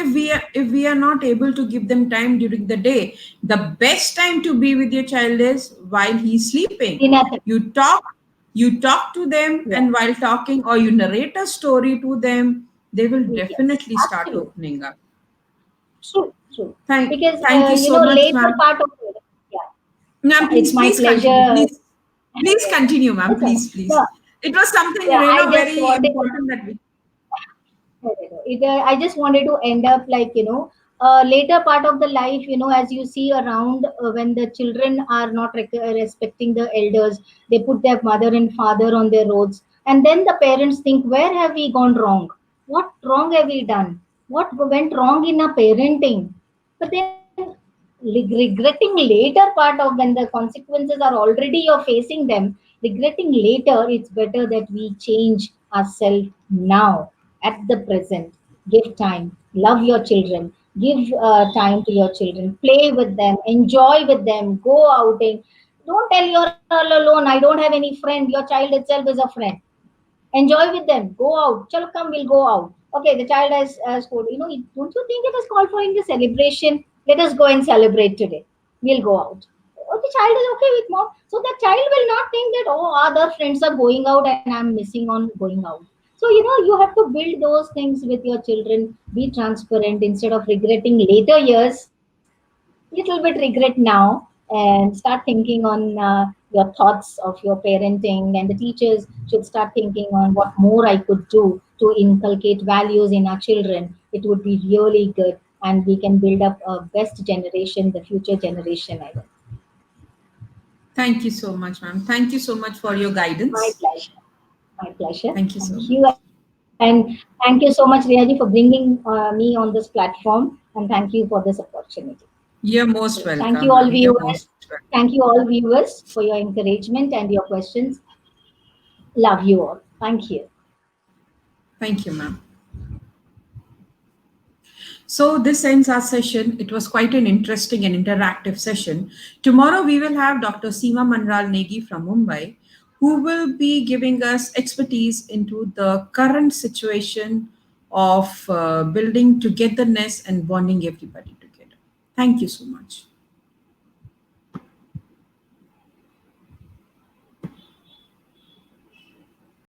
Speaker 1: if we are not able to give them time during the day, the best time to be with your child is while he's sleeping.
Speaker 2: Dinner time.
Speaker 1: You talk to them,
Speaker 2: Yeah.
Speaker 1: and while talking, or you narrate a story to them, they will
Speaker 2: Yes.
Speaker 1: definitely start
Speaker 2: Absolutely.
Speaker 1: opening up.
Speaker 2: True. True.
Speaker 1: Thank
Speaker 2: Because
Speaker 1: thank you so much,
Speaker 2: later
Speaker 1: ma'am.
Speaker 2: part of it. Yeah.
Speaker 1: Ma'am,
Speaker 2: It's
Speaker 1: please,
Speaker 2: my
Speaker 1: please continue.
Speaker 2: pleasure.
Speaker 1: Please continue, ma'am.
Speaker 2: Yes, sir.
Speaker 1: Please, please.
Speaker 2: No,
Speaker 1: It was something,
Speaker 2: yeah, I just
Speaker 1: very
Speaker 2: wanted.
Speaker 1: important that we.
Speaker 2: I just wanted to end up like later part of the life, as you see around when the children are not respecting the elders, they put their mother and father on their roads, and then the parents think, where have we gone wrong? What wrong have we done? What went wrong in our parenting? But then regretting later part of when the consequences are already you're facing them, regretting later, it's better that we change ourselves now at the present. Give time, love your children, give time to your children, play with them, enjoy with them, go outing. Don't tell you're all alone, I don't have any friend. Your child itself is a friend. Enjoy with them, go out. Chalo, come, we'll go out. Okay, the child has called, don't you think it is called for in the celebration? Let us go and celebrate today. We'll go out. Oh, the child is okay with mom, so the child will not think that, oh, other friends are going out and I'm missing on going out. So you have to build those things with your children. Be transparent instead of regretting later years. Little bit regret now, and start thinking on your thoughts of your parenting, and the teachers should start thinking on what more I could do to inculcate values in our children. It would be really good, and we can build up a best generation, the future generation. I think.
Speaker 1: Thank you so much, ma'am. Thank you so much for your
Speaker 2: My
Speaker 1: guidance.
Speaker 2: pleasure. My pleasure.
Speaker 1: Thank you so
Speaker 2: Thank you.
Speaker 1: much.
Speaker 2: And thank you so much, Riyaji, for bringing me on this platform. And thank you for this opportunity.
Speaker 1: You're most
Speaker 2: Okay. Thank you,
Speaker 1: welcome,
Speaker 2: all
Speaker 1: ma'am. You're
Speaker 2: viewers.
Speaker 1: most welcome.
Speaker 2: Thank you, all viewers, for your encouragement and your questions. Love you all. Thank you.
Speaker 1: Thank you, ma'am. So this ends our session. It was quite an interesting and interactive session. Tomorrow we will have Dr. Seema Manral Negi from Mumbai, who will be giving us expertise into the current situation of building togetherness and bonding everybody together. Thank you so much.